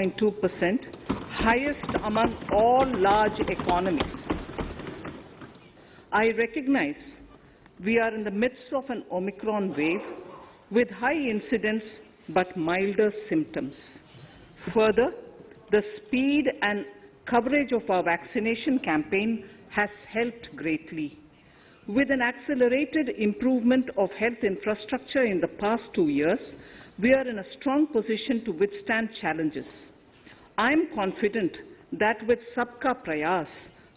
0.2%, highest among all large economies. I recognize we are in the midst of an Omicron wave with high incidence but milder symptoms. Further, the speed and coverage of our vaccination campaign has helped greatly. With an accelerated improvement of health infrastructure in the past 2 years, we are in a strong position to withstand challenges. I am confident that with Sabka Prayas,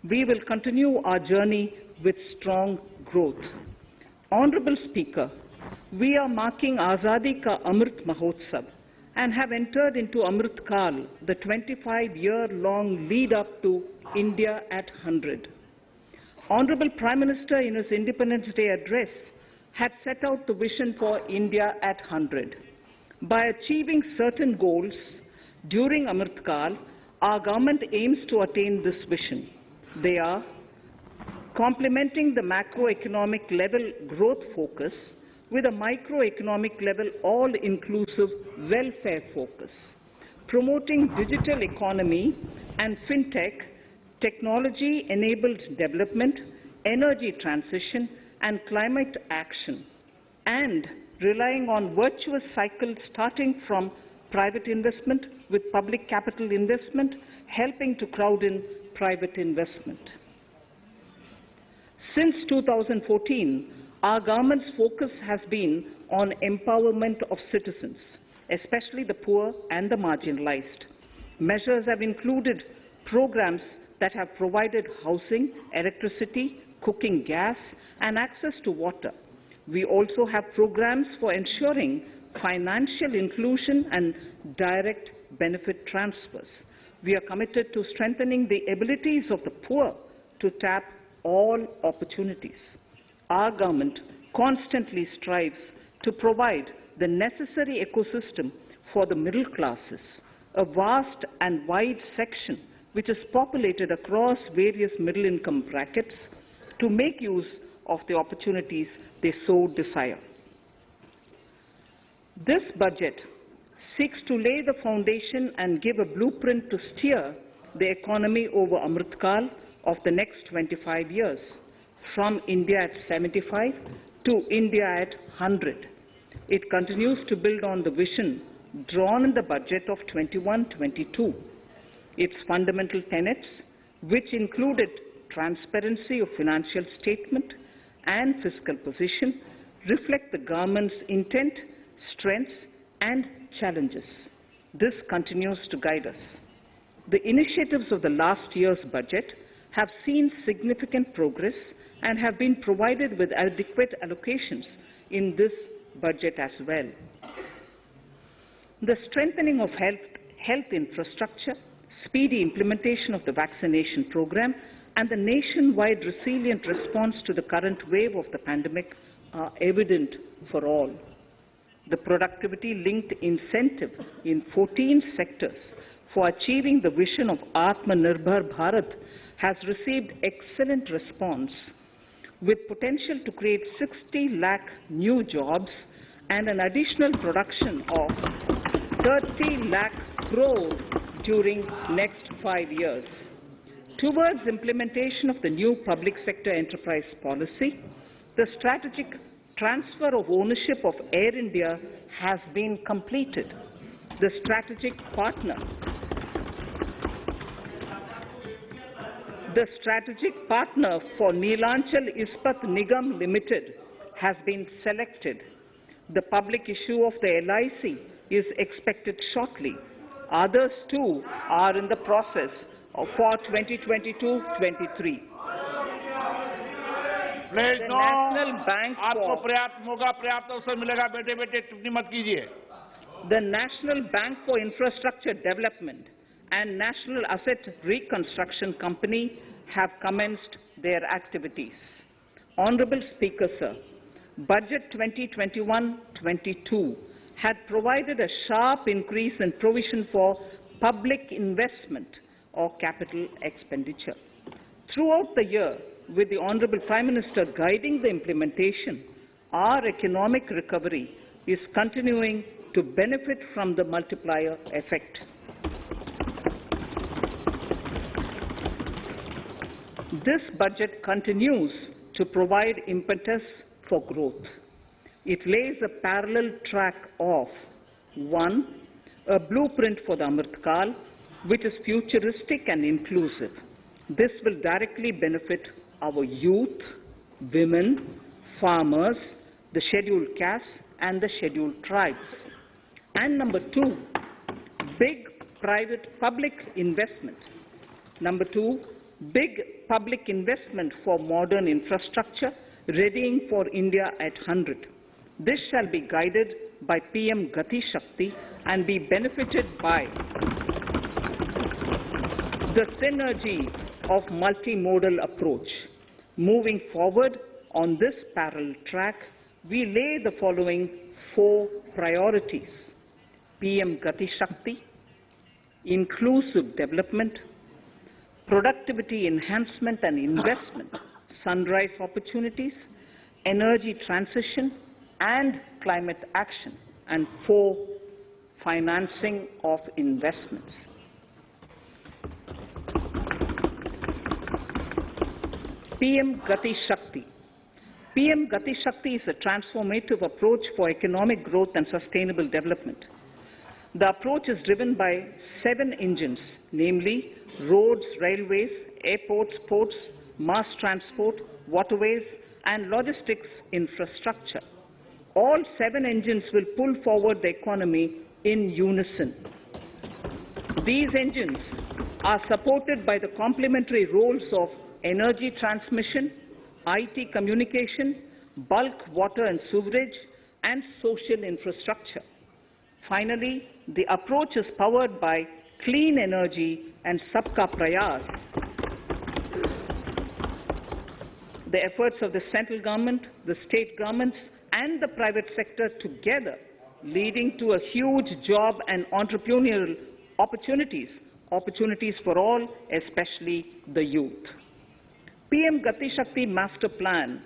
we will continue our journey with strong growth. Honorable Speaker, we are marking Azadi Ka Amrit Mahotsav and have entered into Amrit Kal, the 25-year-long lead up to India at 100. Honorable Prime Minister, in his Independence Day address, had set out the vision for India at 100. By achieving certain goals during Amrit Kal, our government aims to attain this vision. They are complementing the macroeconomic level growth focus with a microeconomic level all-inclusive welfare focus, promoting digital economy and fintech, technology-enabled development, energy transition and climate action, and relying on virtuous cycles starting from private investment with public capital investment, helping to crowd in private investment. Since 2014, our government's focus has been on empowerment of citizens, especially the poor and the marginalized. Measures have included programs that have provided housing, electricity, cooking gas, and access to water. We also have programs for ensuring financial inclusion and direct benefit transfers. We are committed to strengthening the abilities of the poor to tap all opportunities. Our government constantly strives to provide the necessary ecosystem for the middle classes, a vast and wide section which is populated across various middle-income brackets, to make use of the opportunities they so desire. This budget seeks to lay the foundation and give a blueprint to steer the economy over Amrit Kal of the next 25 years, from India at 75 to India at 100. It continues to build on the vision drawn in the budget of 21-22. Its fundamental tenets, which included transparency of financial statement and fiscal position, reflect the government's intent, strengths and challenges. This continues to guide us. The initiatives of the last year's budget have seen significant progress and have been provided with adequate allocations in this budget as well. The strengthening of health infrastructure, speedy implementation of the vaccination program, and the nationwide resilient response to the current wave of the pandemic are evident for all. The productivity-linked incentive in 14 sectors for achieving the vision of Atmanirbhar Bharat has received excellent response, with potential to create 60 lakh new jobs and an additional production of 30 lakh crores during next 5 years. Towards implementation of the new public sector enterprise policy, the strategic transfer of ownership of Air India has been completed. The strategic partner for Neelanchal Ispat Nigam Limited has been selected. The public issue of the LIC is expected shortly. Others too are in the process for 2022-23. The National Bank आपको पर्याप्त मौका पर्याप्त अवसर मिलेगा बेटे बेटे टिप्पणी मत कीजिए. The National Bank for Infrastructure Development and National Asset Reconstruction Company have commenced their activities. Honorable Speaker, sir, Budget 2021-22 had provided a sharp increase in provision for public investment or capital expenditure. Throughout the year, with the Honorable Prime Minister guiding the implementation, our economic recovery is continuing to benefit from the multiplier effect. This budget continues to provide impetus for growth. It lays a parallel track of 1. A blueprint for the Amrit Kal, which is futuristic and inclusive. This will directly benefit our youth, women, farmers, the scheduled castes, and the scheduled tribes. And number 2, big private-public investment. Number 2, big public investment for modern infrastructure, readying for India at 100. This shall be guided by PM Gati Shakti and be benefited by the synergy of multimodal approach. Moving forward on this parallel track, we lay the following 4 priorities: PM Gati Shakti, inclusive development, productivity enhancement and investment, sunrise opportunities, energy transition, and climate action, and 4, financing of investments. PM Gati Shakti. PM Gati Shakti is a transformative approach for economic growth and sustainable development. The approach is driven by 7 engines, namely roads, railways, airports, ports, mass transport, waterways, and logistics infrastructure. All 7 engines will pull forward the economy in unison. These engines are supported by the complementary roles of energy transmission, IT communication, bulk water and sewerage, and social infrastructure. Finally, the approach is powered by clean energy and Sabka Prayas. The efforts of the central government, the state governments, and the private sector together, leading to a huge job and entrepreneurial opportunities for all, especially the youth. PM Gati Shakti Master Plan,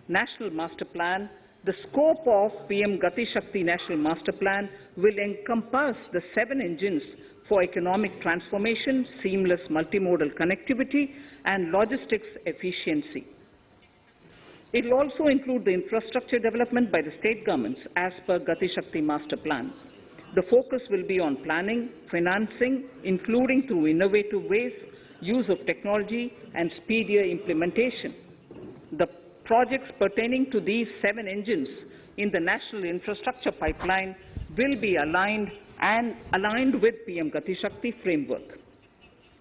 National Master Plan. The scope of PM Gati Shakti National Master Plan will encompass the 7 engines for economic transformation, seamless multimodal connectivity, and logistics efficiency. It will also include the infrastructure development by the state governments as per Gati Shakti Master Plan. The focus will be on planning, financing, including through innovative ways, use of technology, and speedier implementation. The projects pertaining to these 7 engines in the National Infrastructure Pipeline will be aligned with PM Gati Shakti framework.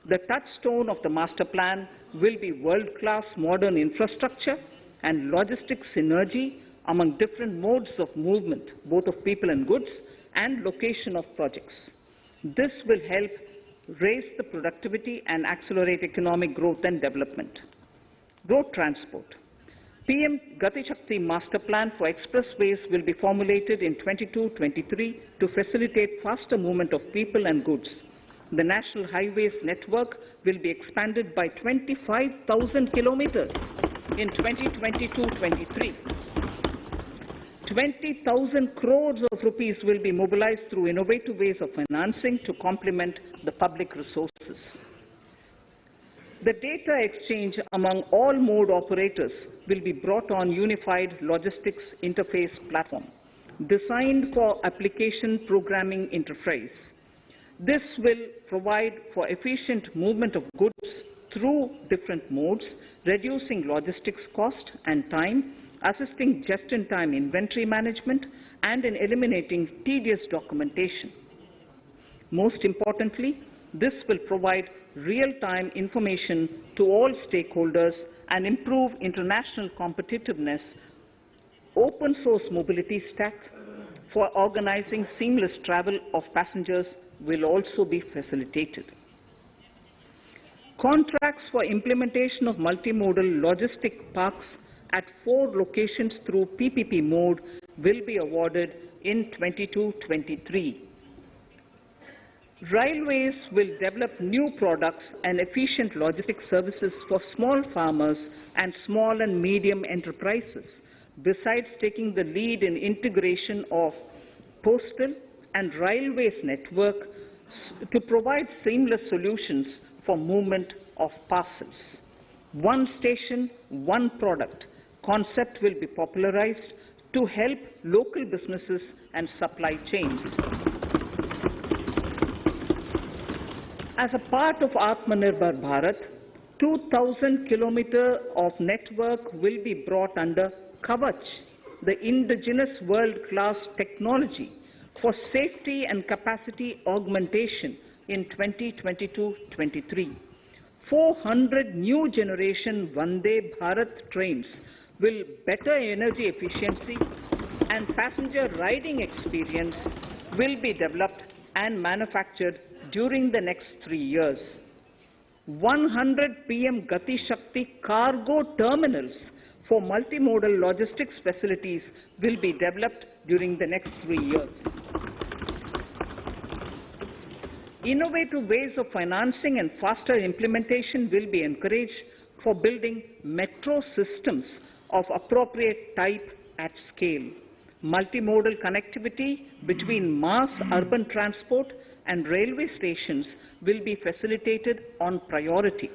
The touchstone of the master plan will be world-class modern infrastructure and logistics synergy among different modes of movement, both of people and goods, and location of projects. This will help raise the productivity and accelerate economic growth and development. Road transport. PM Gati Shakti Master Plan for expressways will be formulated in 22-23 to facilitate faster movement of people and goods. The National Highways network will be expanded by 25,000 kilometers in 2022-23. 20,000 crores of rupees will be mobilized through innovative ways of financing to complement the public resources. The data exchange among all mode operators will be brought on unified logistics interface platform, designed for application programming interface. This will provide for efficient movement of goods through different modes, reducing logistics cost and time, assisting just-in-time inventory management, and in eliminating tedious documentation. Most importantly, this will provide real-time information to all stakeholders and improve international competitiveness. Open source mobility stack for organizing seamless travel of passengers will also be facilitated. Contracts for implementation of multimodal logistic parks at 4 locations through PPP mode will be awarded in 22-23. Railways will develop new products and efficient logistics services for small farmers and small and medium enterprises, besides taking the lead in integration of postal and railways network to provide seamless solutions for movement of parcels. One station, one product concept will be popularized to help local businesses and supply chains. As a part of Atmanirbhar Bharat, 2,000 kilometers of network will be brought under Kavach, the indigenous world-class technology for safety and capacity augmentation in 2022-23. 400 new generation Vande Bharat trains will better energy efficiency and passenger riding experience will be developed and manufactured during the next 3 years. 100 PM Gati Shakti cargo terminals for multimodal logistics facilities will be developed during the next 3 years. Innovative ways of financing and faster implementation will be encouraged for building metro systems of appropriate type at scale. Multimodal connectivity between mass urban transport and railway stations will be facilitated on priority.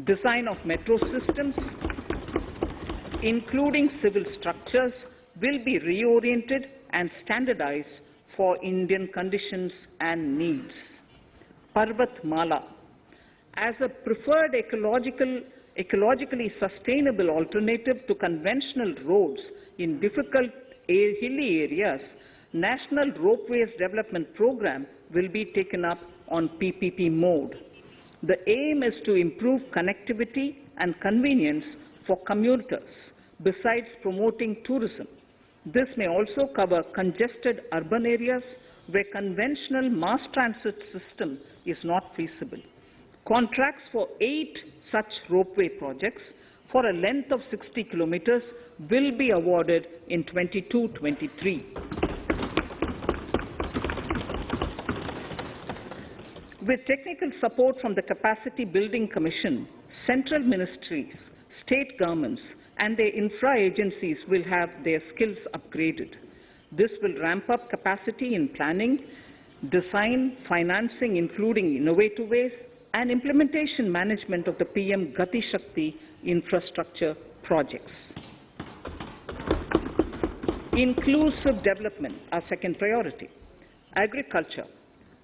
Design of metro systems, including civil structures, will be reoriented and standardized for Indian conditions and needs. Parvat Mala. As a preferred ecologically sustainable alternative to conventional roads in difficult hilly areas, National Ropeways Development Program will be taken up on PPP mode. The aim is to improve connectivity and convenience for commuters, besides promoting tourism. This may also cover congested urban areas where conventional mass transit system is not feasible. Contracts for 8 such ropeway projects for a length of 60 kilometers will be awarded in 22-23. With technical support from the Capacity Building Commission, central ministries, state governments, and their infra agencies will have their skills upgraded. This will ramp up capacity in planning, design, financing, including innovative ways, and implementation management of the PM Gati Shakti infrastructure projects. Inclusive development, our second priority. Agriculture.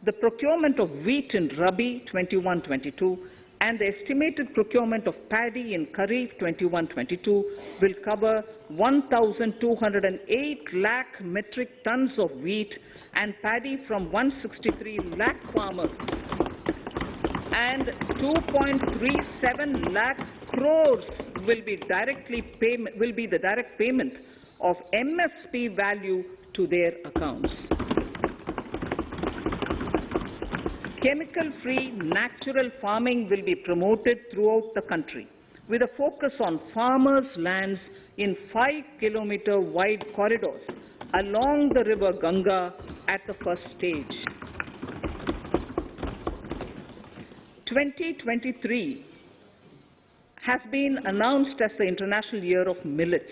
The procurement of wheat in Rabi 21-22 and the estimated procurement of paddy in Kharif 21-22 will cover 1,208 lakh metric tons of wheat and paddy from 163 lakh farmers, and 2.37 lakh crores will be the direct payment of MSP value to their accounts. Chemical-free natural farming will be promoted throughout the country, with a focus on farmers' lands in 5-kilometer wide corridors along the river Ganga at the first stage. 2023 has been announced as the International Year of Millets.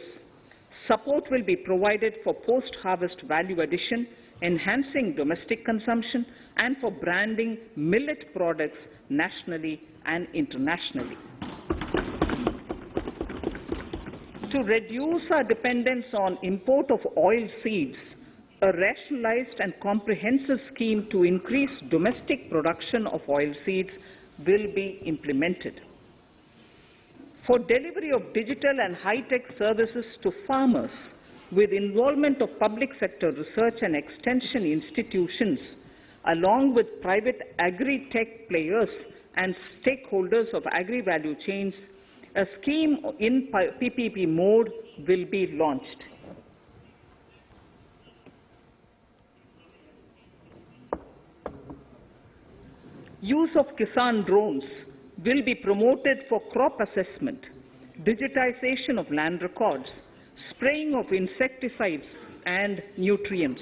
Support will be provided for post-harvest value addition, enhancing domestic consumption, and for branding millet products nationally and internationally. To reduce our dependence on import of oil seeds, a rationalized and comprehensive scheme to increase domestic production of oil seeds will be implemented. For delivery of digital and high-tech services to farmers, with involvement of public sector research and extension institutions, along with private agri-tech players and stakeholders of agri-value chains, a scheme in PPP mode will be launched. Use of Kisan drones will be promoted for crop assessment, digitization of land records, spraying of insecticides and nutrients.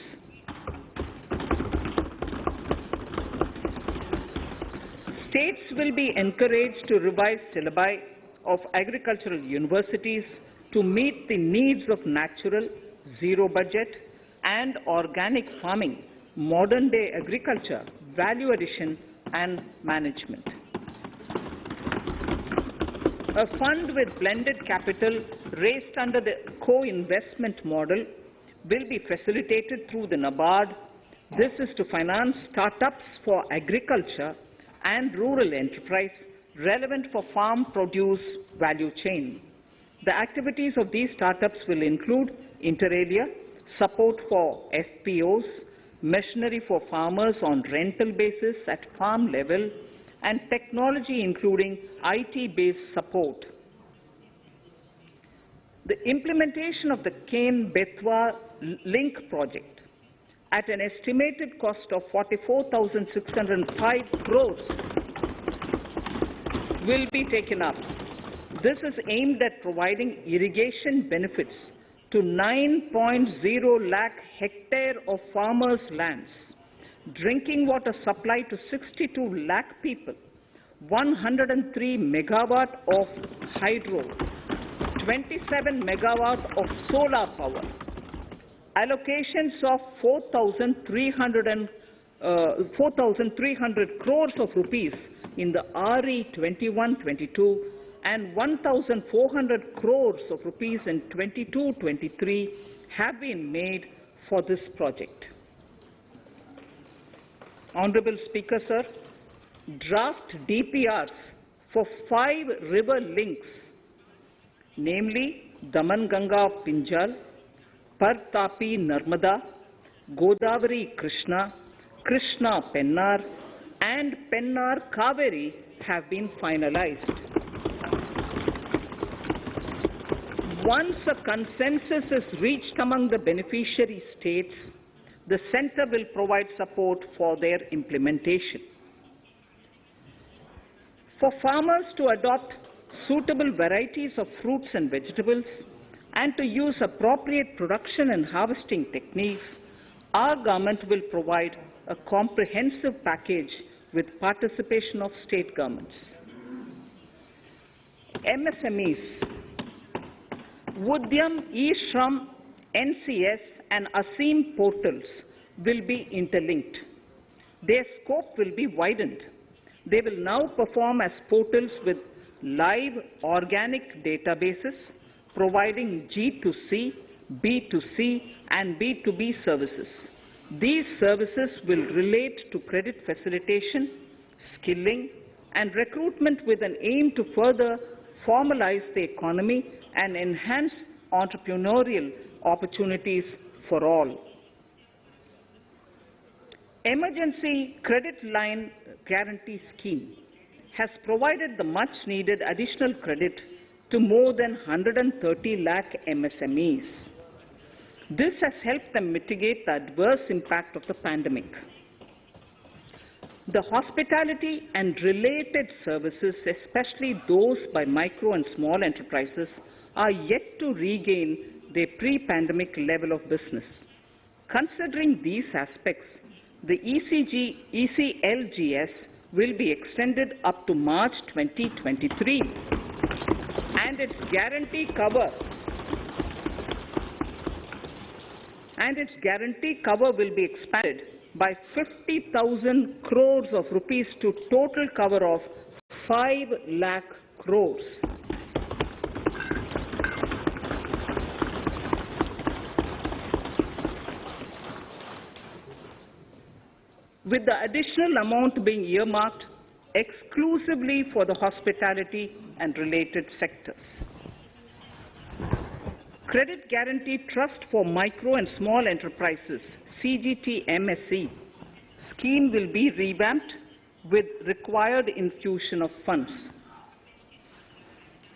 States will be encouraged to revise syllabi of agricultural universities to meet the needs of natural, zero budget, and organic farming, modern day agriculture, value addition, and management. A fund with blended capital raised under the co-investment model will be facilitated through the NABARD. This is to finance startups for agriculture and rural enterprise relevant for farm produce value chain. The activities of these startups will include inter alia, support for FPOs, machinery for farmers on rental basis at farm level, and technology including IT-based support. The implementation of the Kane-Betwa link project at an estimated cost of 44,605 crores will be taken up. This is aimed at providing irrigation benefits to 9.0 lakh hectare of farmers' lands, drinking water supply to 62 lakh people, 103 megawatt of hydro, 27 megawatt of solar power, allocations of 4,300 crores of rupees in the RE 21-22 and 1,400 crores of rupees in 22-23 have been made for this project. Honorable Speaker, sir, draft DPRs for 5 river links, namely Daman-Ganga Pinjal, Par-Tapi Narmada, Godavari Krishna, Krishna Pennar, and Pennar Kaveri have been finalized. Once a consensus is reached among the beneficiary states, the Centre will provide support for their implementation. For farmers to adopt suitable varieties of fruits and vegetables and to use appropriate production and harvesting techniques, our government will provide a comprehensive package with participation of state governments. MSMEs, Udyam, eShram, NCS and ASEEM portals will be interlinked. Their scope will be widened. They will now perform as portals with live organic databases, providing G2C, B2C and B2B services. These services will relate to credit facilitation, skilling and recruitment with an aim to further formalize the economy and enhance entrepreneurial opportunities for all. Emergency Credit Line Guarantee Scheme has provided the much-needed additional credit to more than 130 lakh MSMEs. This has helped them mitigate the adverse impact of the pandemic. The hospitality and related services, especially those by micro and small enterprises, are yet to regain their pre-pandemic level of business. Considering these aspects, the ECLGS will be extended up to March 2023, and its guarantee cover will be expanded by 50,000 crores of rupees to total cover of 5 lakh crores. With the additional amount being earmarked exclusively for the hospitality and related sectors. Credit Guarantee Trust for Micro and Small Enterprises, CGT-MSE, scheme will be revamped with required infusion of funds.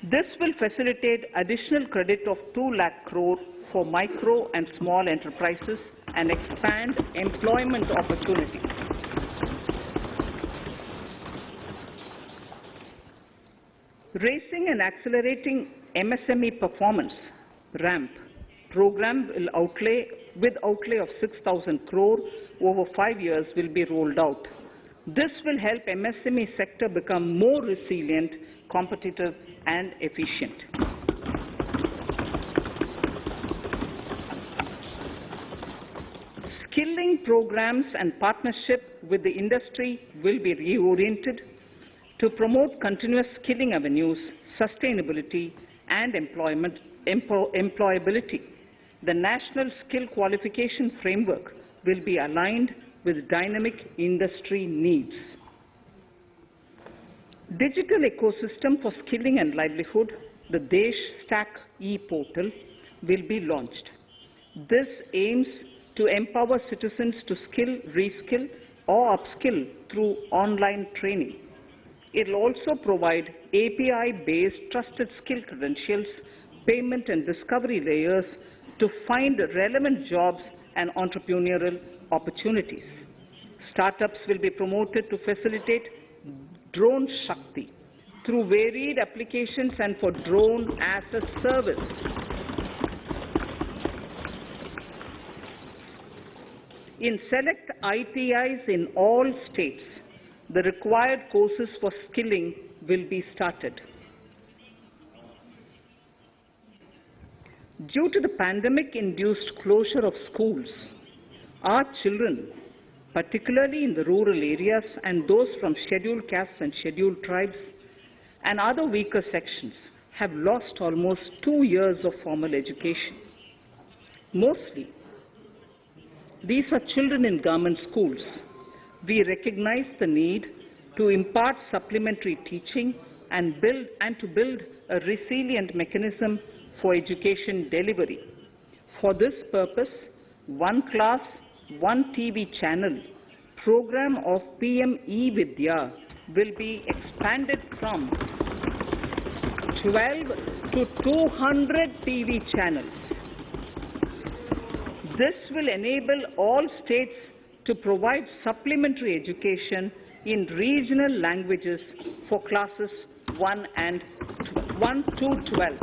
This will facilitate additional credit of 2 lakh crore for micro and small enterprises and expand employment opportunities. Raising and accelerating MSME performance, RAMP, program will outlay of 6,000 crore over 5 years will be rolled out. This will help MSME sector become more resilient, competitive and efficient. Skilling programs and partnership with the industry will be reoriented To promote continuous skilling avenues, sustainability, and employability, the National Skill Qualification Framework will be aligned with dynamic industry needs. Digital ecosystem for skilling and livelihood, the Desh Stack e-portal, will be launched. This aims to empower citizens to skill, reskill, or upskill through online training. It will also provide API-based trusted skill credentials, payment and discovery layers to find relevant jobs and entrepreneurial opportunities. Startups will be promoted to facilitate Drone Shakti through varied applications and for drone as a service. In select ITIs in all states, the required courses for skilling will be started. Due to the pandemic-induced closure of schools, our children, particularly in the rural areas and those from scheduled castes and scheduled tribes and other weaker sections, have lost almost 2 years of formal education. Mostly, these are children in government schools. We recognize the need to impart supplementary teaching and to build a resilient mechanism for education delivery. For this purpose, One Class, One TV channel program of PM eVidya will be expanded from 12 to 200 TV channels. This will enable all states to provide supplementary education in regional languages for classes 1 to 12.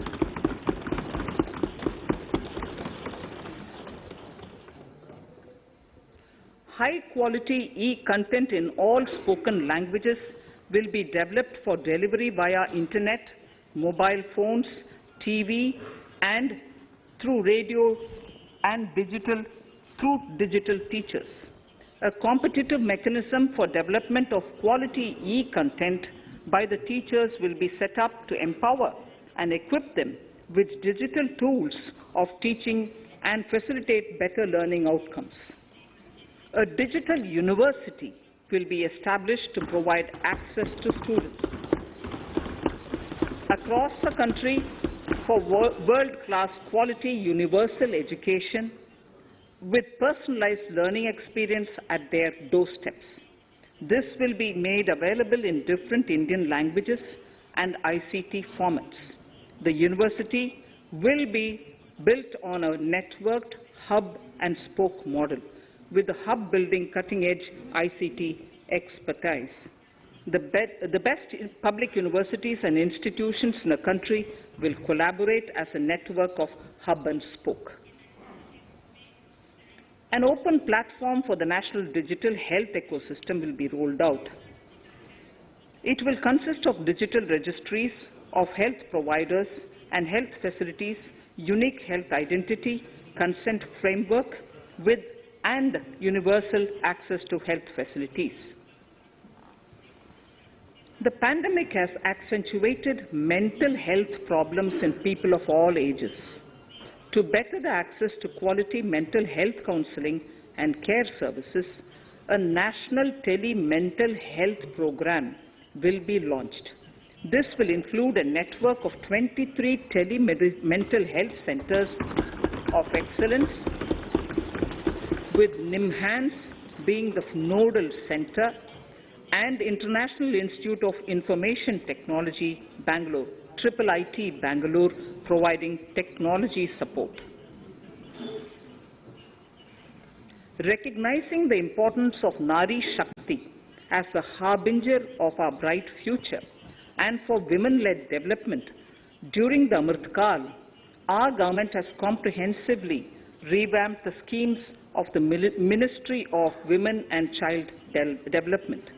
High-quality e-content in all spoken languages will be developed for delivery via internet, mobile phones, TV, and through radio and through digital teachers. A competitive mechanism for development of quality e-content by the teachers will be set up to empower and equip them with digital tools of teaching and facilitate better learning outcomes. A digital university will be established to provide access to students across the country for world-class quality universal education with personalized learning experience at their doorsteps. This will be made available in different Indian languages and ICT formats. The university will be built on a networked hub and spoke model, with the hub building cutting-edge ICT expertise. The best public universities and institutions in the country will collaborate as a network of hub and spoke. An open platform for the national digital health ecosystem will be rolled out. It will consist of digital registries of health providers and health facilities, unique health identity, consent framework, and universal access to health facilities. The pandemic has accentuated mental health problems in people of all ages. To better the access to quality mental health counseling and care services, a national tele-mental health program will be launched. This will include a network of 23 tele-mental health centers of excellence, with NIMHANS being the nodal center, and International Institute of Information Technology, Bangalore, IIIT Bangalore, providing technology support. Recognizing the importance of Nari Shakti as the harbinger of our bright future and for women-led development, during the Amrit Kal, our government has comprehensively revamped the schemes of the Ministry of Women and Child Development.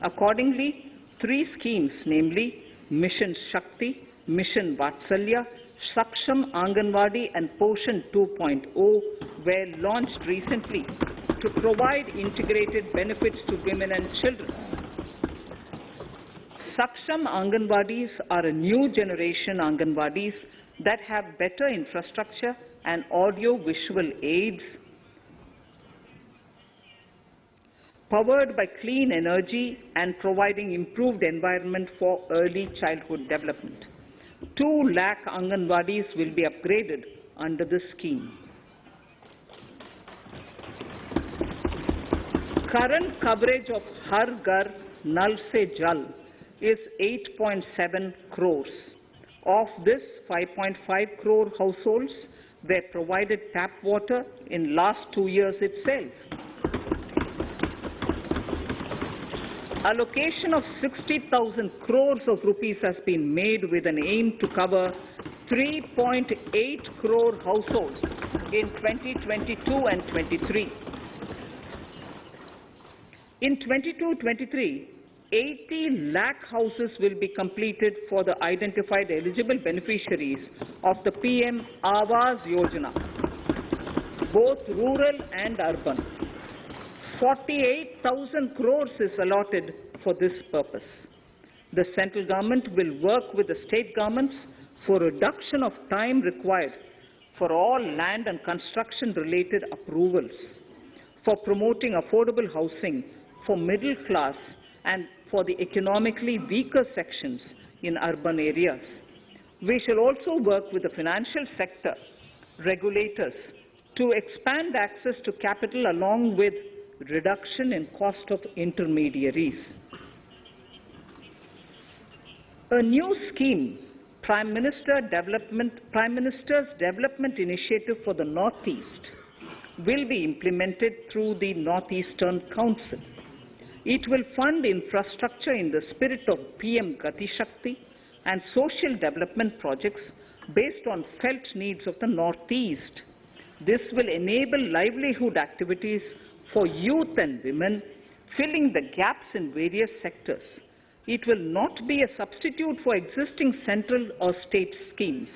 Accordingly, 3 schemes, namely Mission Shakti, Mission Vatsalya, Saksham Anganwadi and Poshan 2.0 were launched recently to provide integrated benefits to women and children. Saksham Anganwadis are a new generation Anganwadis that have better infrastructure and audio-visual aids, powered by clean energy and providing improved environment for early childhood development. 2 lakh Anganwadis will be upgraded under this scheme. Current coverage of Har Ghar Nal Se Jal is 8.7 crores. Of this, 5.5 crore households were provided tap water in last 2 years itself. Allocation of 60,000 crores of rupees has been made with an aim to cover 3.8 crore households in 2022 and 23. In 22-23, 80 lakh houses will be completed for the identified eligible beneficiaries of the PM Awas Yojana, both rural and urban. 48,000 crores is allotted for this purpose. The central government will work with the state governments for reduction of time required for all land and construction-related approvals, for promoting affordable housing for middle class and for the economically weaker sections in urban areas. We shall also work with the financial sector, regulators, to expand access to capital along with reduction in cost of intermediaries. A new scheme, Prime Minister's Development Initiative for the Northeast, will be implemented through the Northeastern Council. It will fund infrastructure in the spirit of PM Gati Shakti and social development projects based on felt needs of the Northeast. This will enable livelihood activities for youth and women, filling the gaps in various sectors. It will not be a substitute for existing central or state schemes.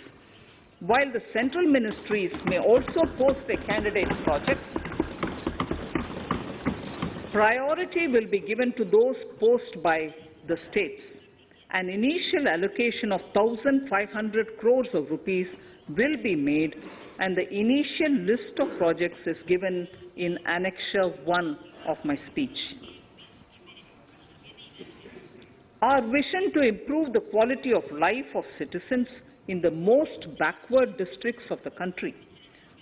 While the central ministries may also post their candidate projects, priority will be given to those posted by the states. An initial allocation of 1,500 crores of rupees will be made, and the initial list of projects is given in Annexure 1 of my speech. Our vision to improve the quality of life of citizens in the most backward districts of the country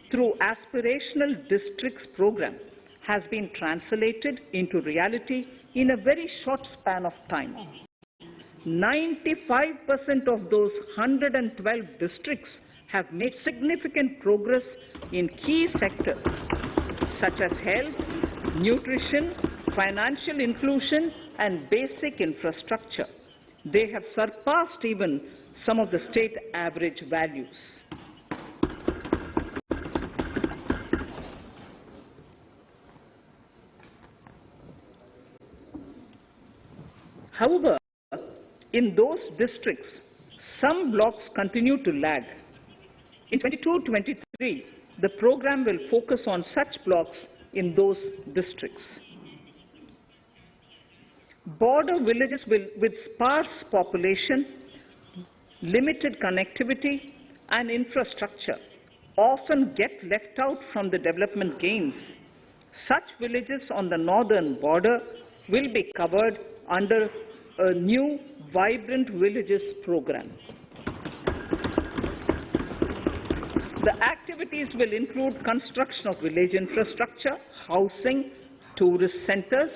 through Aspirational Districts program has been translated into reality in a very short span of time. 95% of those 112 districts have made significant progress in key sectors such as health, nutrition, financial inclusion, and basic infrastructure. They have surpassed even some of the state average values. However, in those districts, some blocks continue to lag. In 22-23, the program will focus on such blocks in those districts. Border villages with sparse population, limited connectivity and infrastructure often get left out from the development gains. Such villages on the northern border will be covered under a new Vibrant Villages program. The activities will include construction of village infrastructure, housing, tourist centers,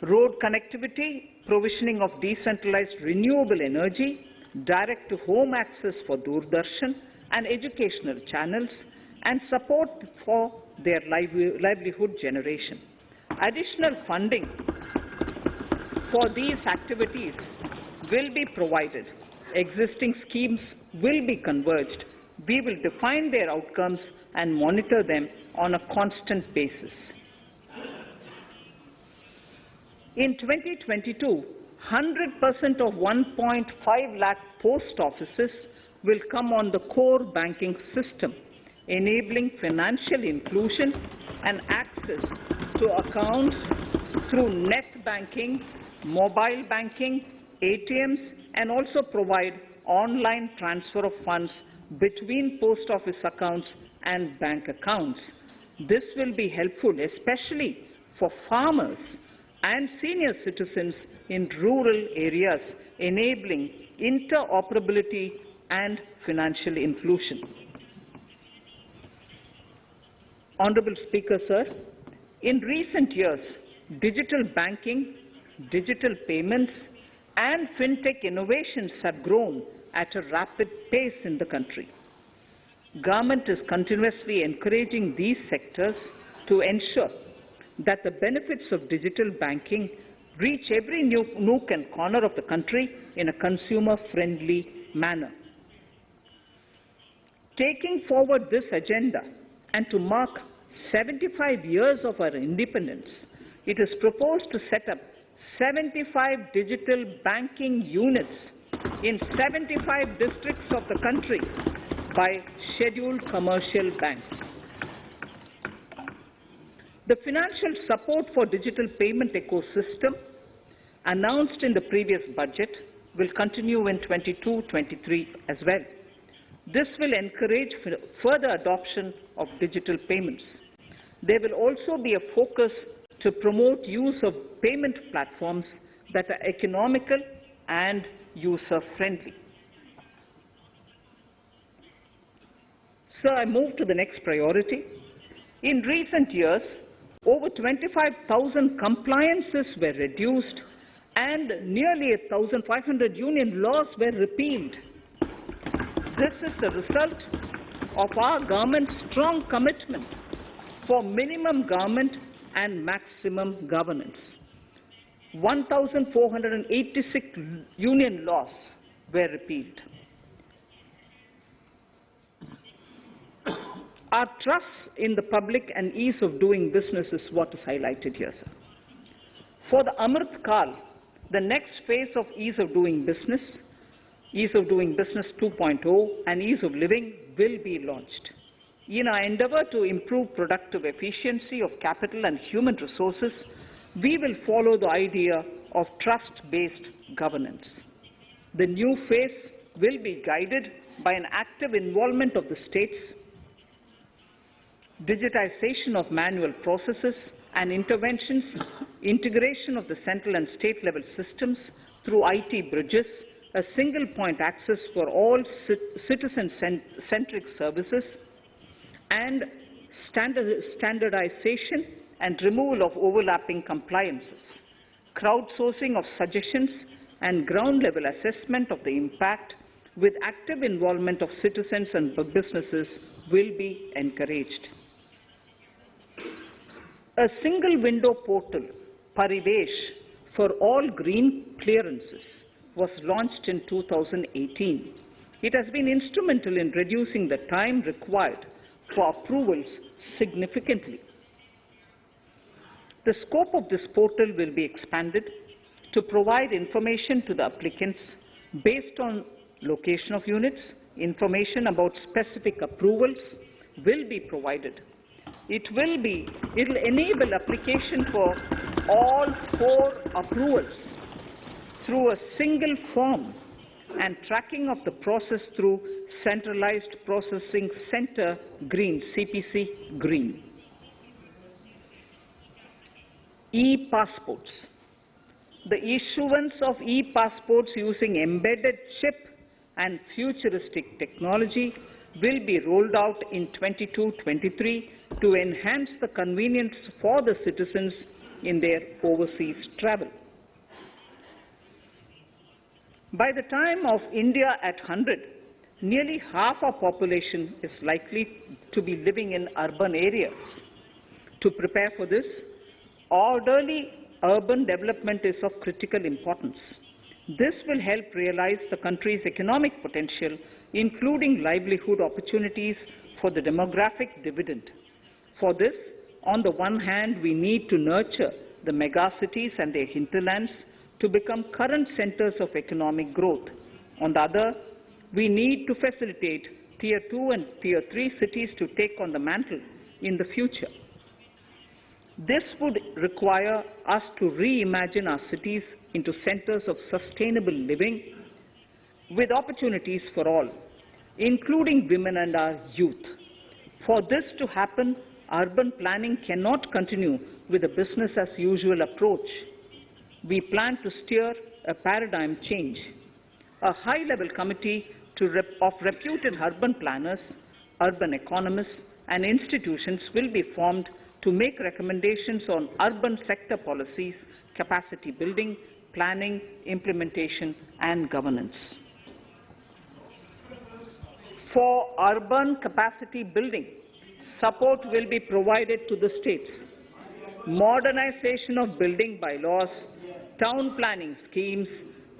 road connectivity, provisioning of decentralized renewable energy, direct-to-home access for Doordarshan and educational channels, and support for their livelihood generation. Additional funding for these activities will be provided. Existing schemes will be converged. We will define their outcomes and monitor them on a constant basis. In 2022, 100% of 1.5 lakh post offices will come on the core banking system, enabling financial inclusion and access to accounts through net banking, mobile banking, ATMs, and also provide online transfer of funds between post office accounts and bank accounts. This will be helpful, especially for farmers and senior citizens in rural areas, enabling interoperability and financial inclusion. Honorable Speaker, sir, in recent years, digital banking, digital payments, and fintech innovations have grown at a rapid pace in the country. Government is continuously encouraging these sectors to ensure that the benefits of digital banking reach every nook and corner of the country in a consumer-friendly manner. Taking forward this agenda and to mark 75 years of our independence, it is proposed to set up 75 digital banking units in 75 districts of the country by scheduled commercial banks. The financial support for digital payment ecosystem announced in the previous budget will continue in 22-23 as well. This will encourage further adoption of digital payments. There will also be a focus to promote use of payment platforms that are economical and user-friendly. So I move to the next priority. In recent years, over 25,000 compliances were reduced and nearly 1,500 union laws were repealed. This is the result of our government's strong commitment for minimum government and maximum governance. 1,486 union laws were repealed. Our trust in the public and ease of doing business is what is highlighted here, sir. For the Amrit Kal, the next phase of ease of doing business 2.0 and ease of living will be launched. In our endeavor to improve productive efficiency of capital and human resources, we will follow the idea of trust-based governance. The new phase will be guided by an active involvement of the states, digitization of manual processes and interventions, integration of the central and state level systems through IT bridges, a single point access for all citizen-centric services, and standardization and removal of overlapping compliances. Crowdsourcing of suggestions and ground-level assessment of the impact with active involvement of citizens and businesses will be encouraged. A single window portal, Parivesh, for all green clearances was launched in 2018. It has been instrumental in reducing the time required for approvals significantly. The scope of this portal will be expanded to provide information to the applicants based on location of units. Information about specific approvals will be provided. It will enable application for all 4 approvals through a single form and tracking of the process through Centralized Processing Center Green, CPC Green. E-passports. The issuance of e-passports using embedded chip and futuristic technology will be rolled out in 22-23 to enhance the convenience for the citizens in their overseas travel. By the time of India at 100, nearly half our population is likely to be living in urban areas. To prepare for this, orderly urban development is of critical importance. This will help realize the country's economic potential, including livelihood opportunities for the demographic dividend. For this, on the one hand, we need to nurture the megacities and their hinterlands to become current centers of economic growth. On the other, we need to facilitate Tier 2 and Tier 3 cities to take on the mantle in the future. This would require us to reimagine our cities into centers of sustainable living with opportunities for all, including women and our youth. For this to happen, urban planning cannot continue with a business-as-usual approach. We plan to steer a paradigm change. A high-level committee of reputed urban planners, urban economists, and institutions will be formed to make recommendations on urban sector policies, capacity building, planning, implementation, and governance. For urban capacity building, support will be provided to the states. Modernization of building bylaws, town planning schemes,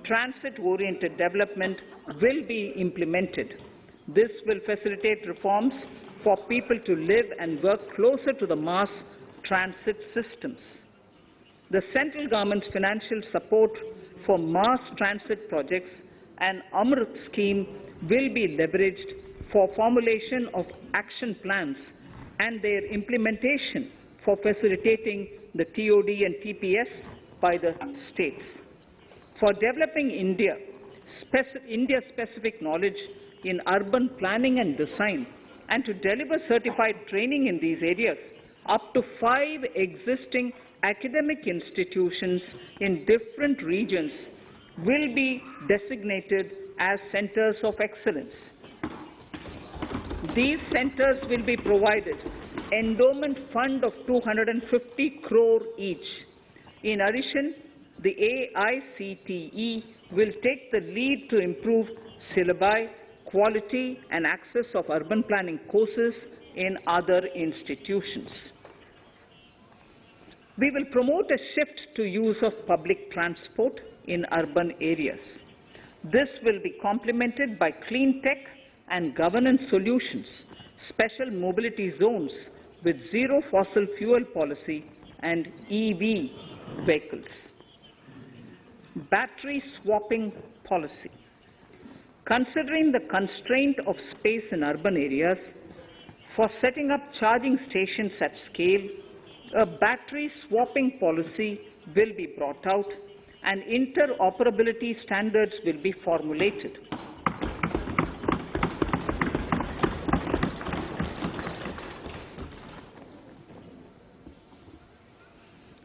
transit-oriented development will be implemented. This will facilitate reforms for people to live and work closer to the mass transit systems. The central government's financial support for mass transit projects and Amrit scheme will be leveraged for formulation of action plans and their implementation for facilitating the TOD and TPS by the states. For developing India-specific knowledge in urban planning and design, and to deliver certified training in these areas, up to 5 existing academic institutions in different regions will be designated as centers of excellence. These centers will be provided endowment fund of 250 crore each. In addition, the AICTE will take the lead to improve syllabi, quality and access of urban planning courses in other institutions. We will promote a shift to use of public transport in urban areas. This will be complemented by clean tech and governance solutions, special mobility zones with zero fossil fuel policy and EV vehicles. Battery swapping policy. Considering the constraint of space in urban areas, for setting up charging stations at scale, a battery swapping policy will be brought out and interoperability standards will be formulated.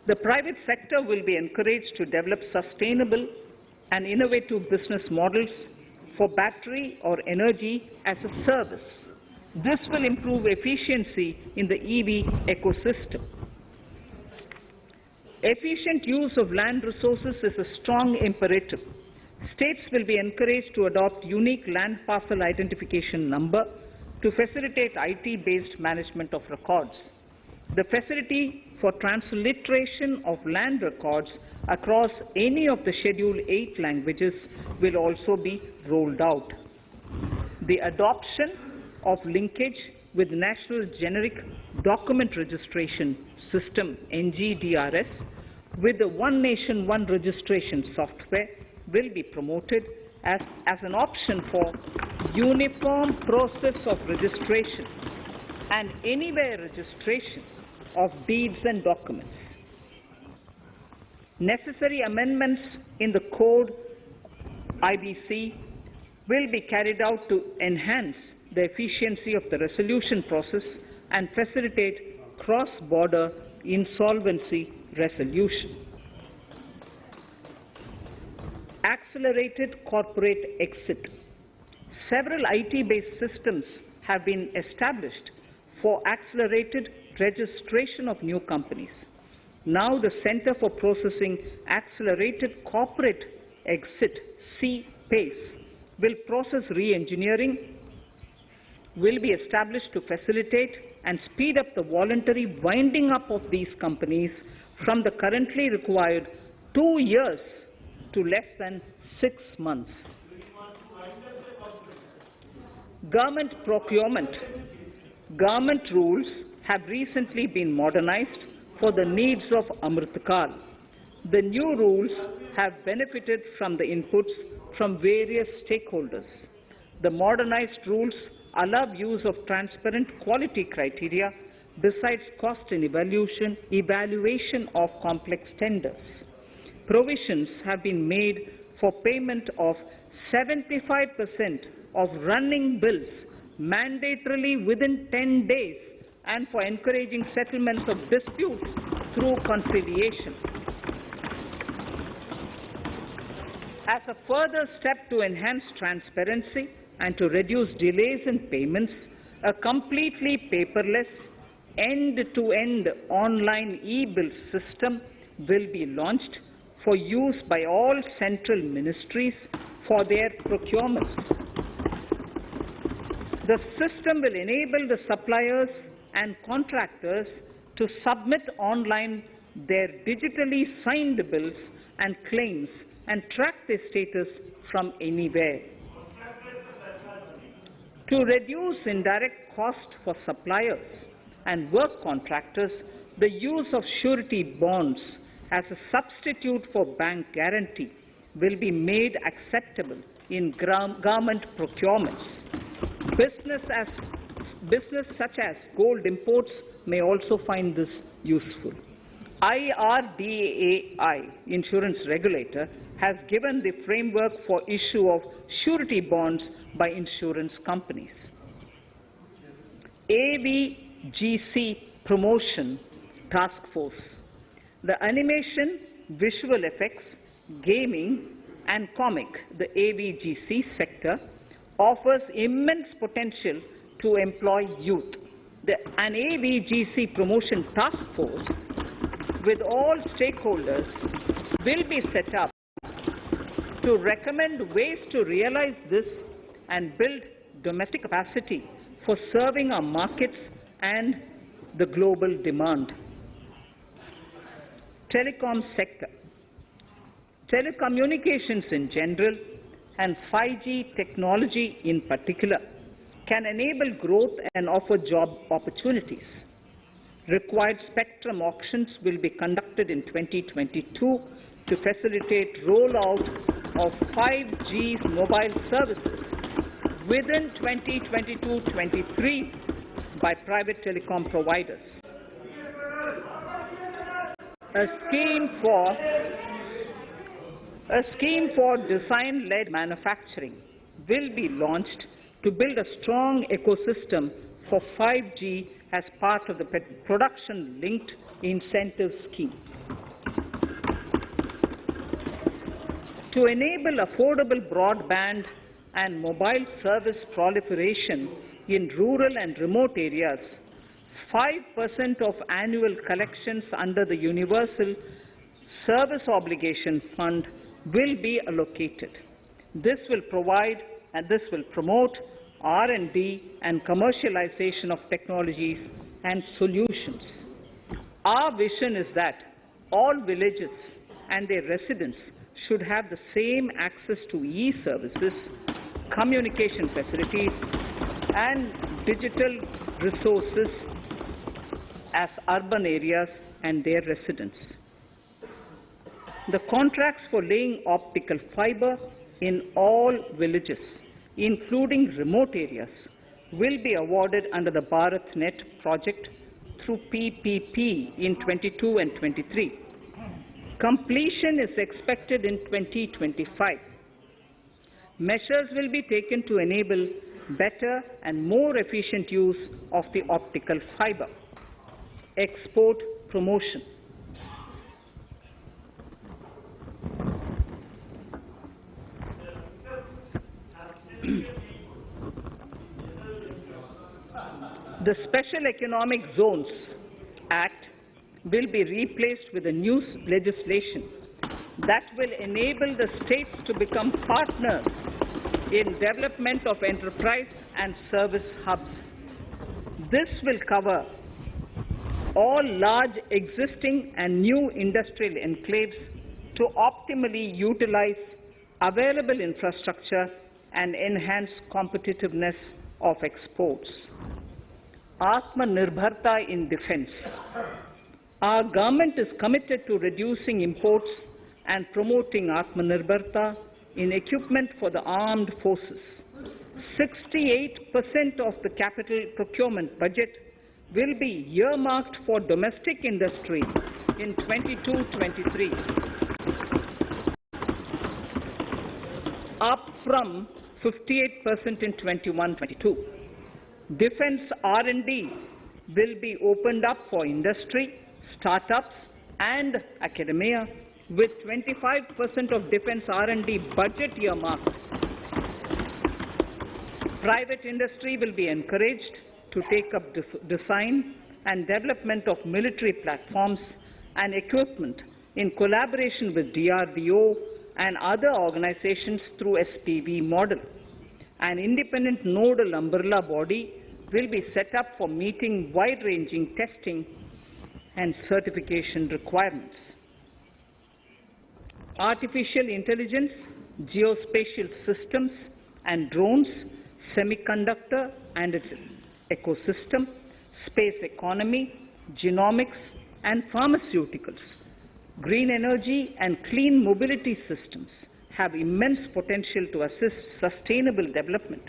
The private sector will be encouraged to develop sustainable and innovative business models for battery or energy as a service. This will improve efficiency in the EV ecosystem. Efficient use of land resources is a strong imperative. States will be encouraged to adopt unique land parcel identification number to facilitate IT-based management of records. The facility for transliteration of land records across any of the Schedule 8 languages will also be rolled out. The adoption of linkage with National Generic Document Registration System (NGDRS) with the One Nation, One Registration software will be promoted as an option for uniform process of registration and anywhere registration of deeds and documents. Necessary amendments in the code IBC will be carried out to enhance the efficiency of the resolution process and facilitate cross-border insolvency resolution. Accelerated corporate exit. Several IT-based systems have been established for accelerated registration of new companies. Now the Center for Processing Accelerated Corporate Exit, CPACE, will process re-engineering, will be established to facilitate and speed up the voluntary winding up of these companies from the currently required 2 years to less than 6 months. Government procurement. Government rules have recently been modernized for the needs of Amritkal. The new rules have benefited from the inputs from various stakeholders. The modernized rules allow use of transparent quality criteria besides cost and evaluation of complex tenders. provisions have been made for payment of 75% of running bills mandatorily within 10 days and for encouraging settlements of disputes through conciliation. As a further step to enhance transparency and to reduce delays in payments, a completely paperless, end-to-end online e-bill system will be launched for use by all central ministries for their procurements. The system will enable the suppliers and contractors to submit online their digitally signed bills and claims and track their status from anywhere. To reduce indirect cost for suppliers and work contractors, the use of surety bonds as a substitute for bank guarantee will be made acceptable in government procurements. Business such as gold imports may also find this useful. IRDAI, insurance regulator, has given the framework for issue of surety bonds by insurance companies. AVGC Promotion Task Force. The animation, visual effects, gaming and comic, the AVGC sector, offers immense potential to employ youth. An AVGC Promotion Task Force with all stakeholders will be set up to recommend ways to realize this and build domestic capacity for serving our markets and the global demand. Telecom sector. Telecommunications in general and 5G technology in particular can enable growth and offer job opportunities. Required spectrum auctions will be conducted in 2022 to facilitate rollout of 5G mobile services within 2022-23 by private telecom providers. A scheme for design-led manufacturing will be launched to build a strong ecosystem for 5G as part of the production-linked incentive scheme. To enable affordable broadband and mobile service proliferation in rural and remote areas, 5% of annual collections under the Universal Service Obligation Fund will be allocated. This will promote R&D and commercialization of technologies and solutions. Our vision is that all villages and their residents should have the same access to e-services, communication facilities, and digital resources as urban areas and their residents. The contracts for laying optical fiber in all villages, including remote areas, will be awarded under the BharatNet project through PPP in 22 and 23. Completion is expected in 2025. Measures will be taken to enable better and more efficient use of the optical fiber. Export promotion. The Special Economic Zones Act will be replaced with a new legislation that will enable the states to become partners in development of enterprise and service hubs. This will cover all large existing and new industrial enclaves to optimally utilize available infrastructure and enhance competitiveness of exports. Atmanirbharta in defense. Our government is committed to reducing imports and promoting Atmanirbharta in equipment for the armed forces. 68% of the capital procurement budget will be earmarked for domestic industry in 22-23. up from 58% in 21-22. Defence R&D will be opened up for industry, startups and academia, with 25% of defence R&D budget earmarked. Private industry will be encouraged to take up design and development of military platforms and equipment in collaboration with DRDO and other organizations through SPV model. An independent nodal umbrella body will be set up for meeting wide-ranging testing and certification requirements. Artificial intelligence, geospatial systems and drones, semiconductor and its ecosystem, space economy, genomics and pharmaceuticals, green energy and clean mobility systems have immense potential to assist sustainable development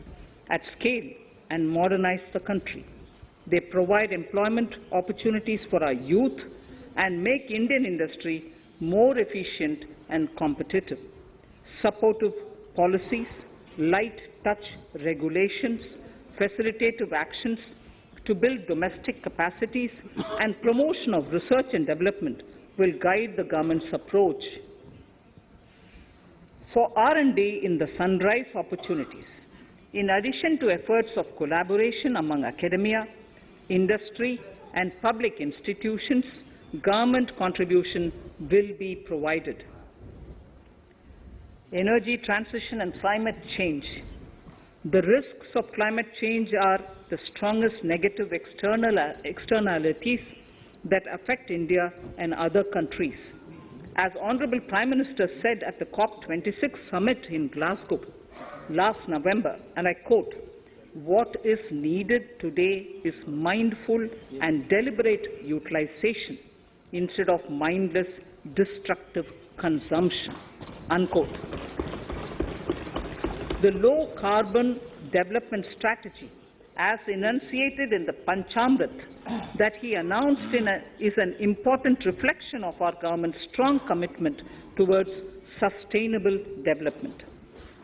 at scale and modernize the country. They provide employment opportunities for our youth and make Indian industry more efficient and competitive. Supportive policies, light touch regulations, facilitative actions to build domestic capacities and promotion of research and development will guide the government's approach. For R&D in the sunrise opportunities, in addition to efforts of collaboration among academia, industry and public institutions, government contribution will be provided. Energy transition and climate change. The risks of climate change are the strongest negative externalities that affect India and other countries. As Honorable Prime Minister said at the COP26 summit in Glasgow last November, and I quote, "What is needed today is mindful and deliberate utilization instead of mindless, destructive consumption," unquote. The low-carbon development strategy, as enunciated in the Panchamrit that he announced is an important reflection of our government's strong commitment towards sustainable development.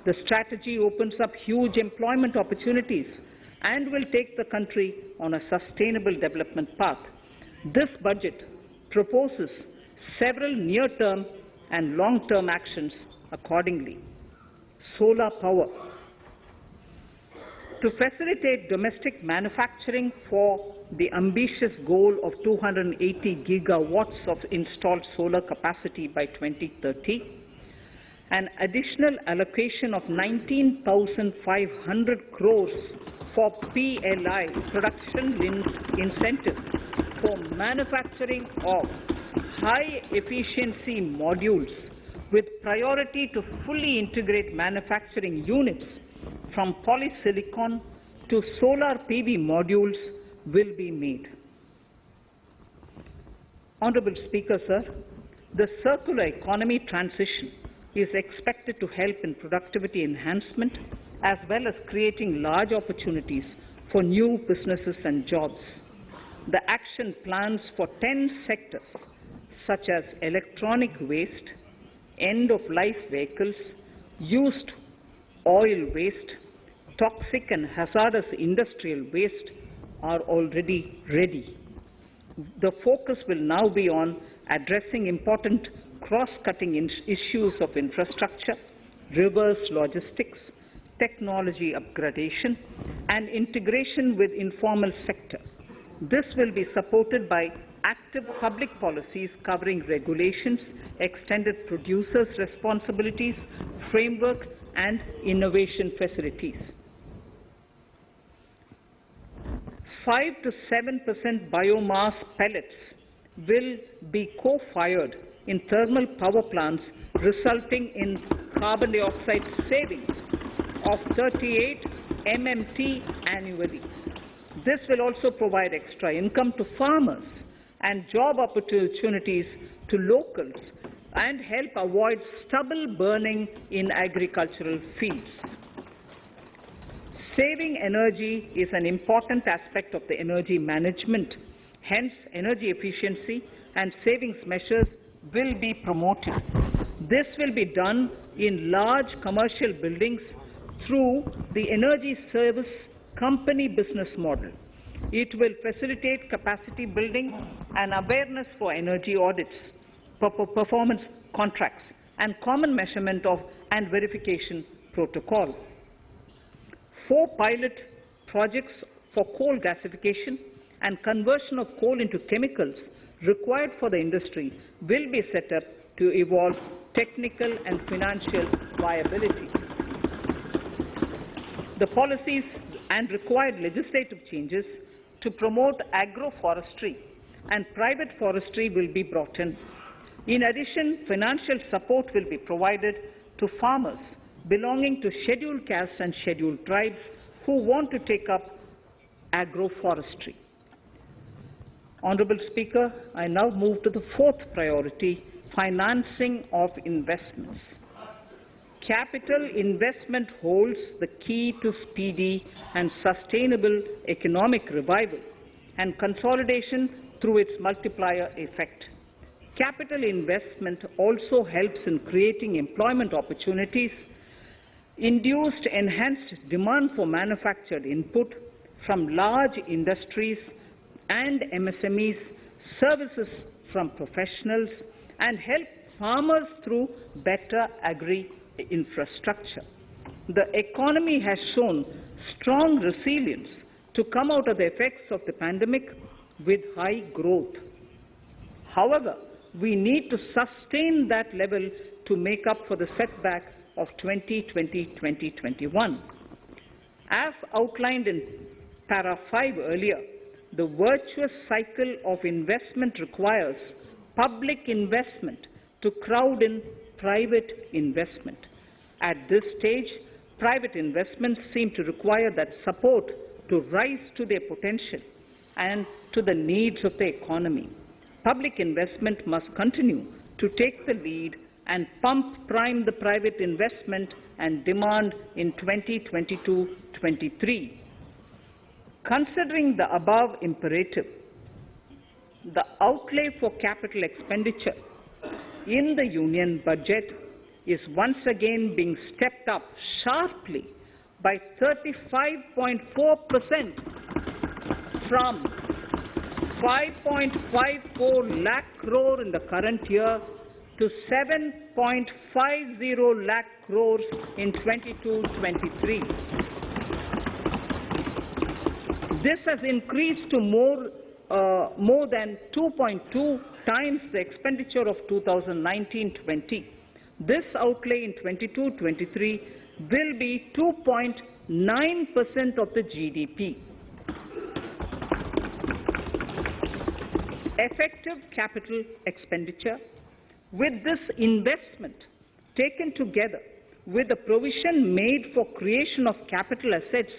The strategy opens up huge employment opportunities and will take the country on a sustainable development path. This budget proposes several near-term and long-term actions accordingly. Solar power. To facilitate domestic manufacturing for the ambitious goal of 280 gigawatts of installed solar capacity by 2030, an additional allocation of 19,500 crores for PLI, production-linked incentives, for manufacturing of high-efficiency modules with priority to fully integrate manufacturing units from polysilicon to solar PV modules will be made. Honorable Speaker, sir, the circular economy transition is expected to help in productivity enhancement as well as creating large opportunities for new businesses and jobs. The action plans for 10 sectors such as electronic waste, end-of-life vehicles, used oil waste, toxic and hazardous industrial waste are already ready. The focus will now be on addressing important cross-cutting issues of infrastructure, reverse logistics, technology upgradation, and integration with informal sector. This will be supported by active public policies covering regulations, extended producers' responsibilities, framework, and innovation facilities. 5 to 7% biomass pellets will be co-fired in thermal power plants, resulting in carbon dioxide savings of 38 MMT annually. This will also provide extra income to farmers and job opportunities to locals and help avoid stubble burning in agricultural fields. Saving energy is an important aspect of the energy management. Hence, energy efficiency and savings measures will be promoted. This will be done in large commercial buildings through the energy service company business model. It will facilitate capacity building and awareness for energy audits, performance contracts, and common measurement of and verification protocol. 4 pilot projects for coal gasification and conversion of coal into chemicals required for the industry will be set up to evolve technical and financial viability. The policies and required legislative changes to promote agroforestry and private forestry will be brought in. In addition, financial support will be provided to farmers belonging to scheduled castes and scheduled tribes who want to take up agroforestry. Honourable Speaker, I now move to the 4th priority, financing of investments. Capital investment holds the key to speedy and sustainable economic revival and consolidation through its multiplier effect. Capital investment also helps in creating employment opportunities, induced enhanced demand for manufactured input from large industries and MSMEs, services from professionals, and help farmers through better agri-infrastructure. The economy has shown strong resilience to come out of the effects of the pandemic with high growth. However, we need to sustain that level to make up for the setback of 2020-2021. As outlined in para 5 earlier, the virtuous cycle of investment requires public investment to crowd in private investment. At this stage, private investments seem to require that support to rise to their potential and to the needs of the economy. Public investment must continue to take the lead and prime the private investment and demand in 2022-23. Considering the above imperative, the outlay for capital expenditure in the Union budget is once again being stepped up sharply by 35.4% from 5.54 lakh crore in the current year to 7.50 lakh crores in 22-23. This has increased to more than 2.2 times the expenditure of 2019-20. This outlay in 22-23 will be 2.9% of the GDP. Effective capital expenditure, with this investment taken together with the provision made for creation of capital assets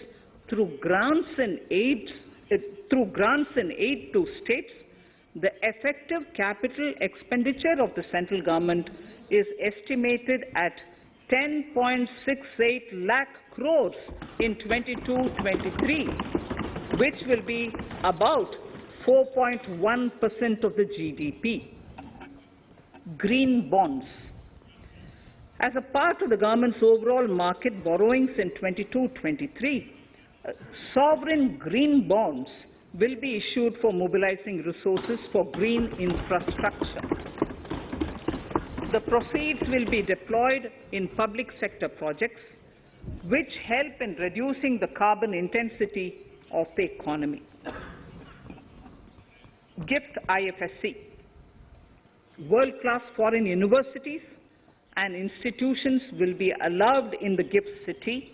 through grants and aid to states, the effective capital expenditure of the central government is estimated at 10.68 lakh crores in 22-23, which will be about 4.1% of the GDP. Green bonds. As a part of the government's overall market borrowings in 22-23, sovereign green bonds will be issued for mobilizing resources for green infrastructure. The proceeds will be deployed in public sector projects which help in reducing the carbon intensity of the economy. GIFT IFSC. World-class foreign universities and institutions will be allowed in the GIFT city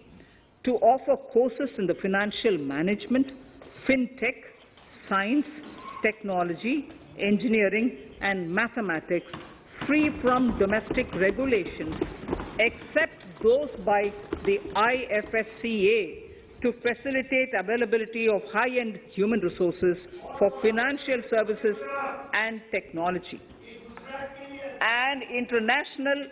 to offer courses in the financial management, fintech, science, technology, engineering, and mathematics, free from domestic regulations, except those by the IFSCA, to facilitate availability of high-end human resources for financial services and technology. An international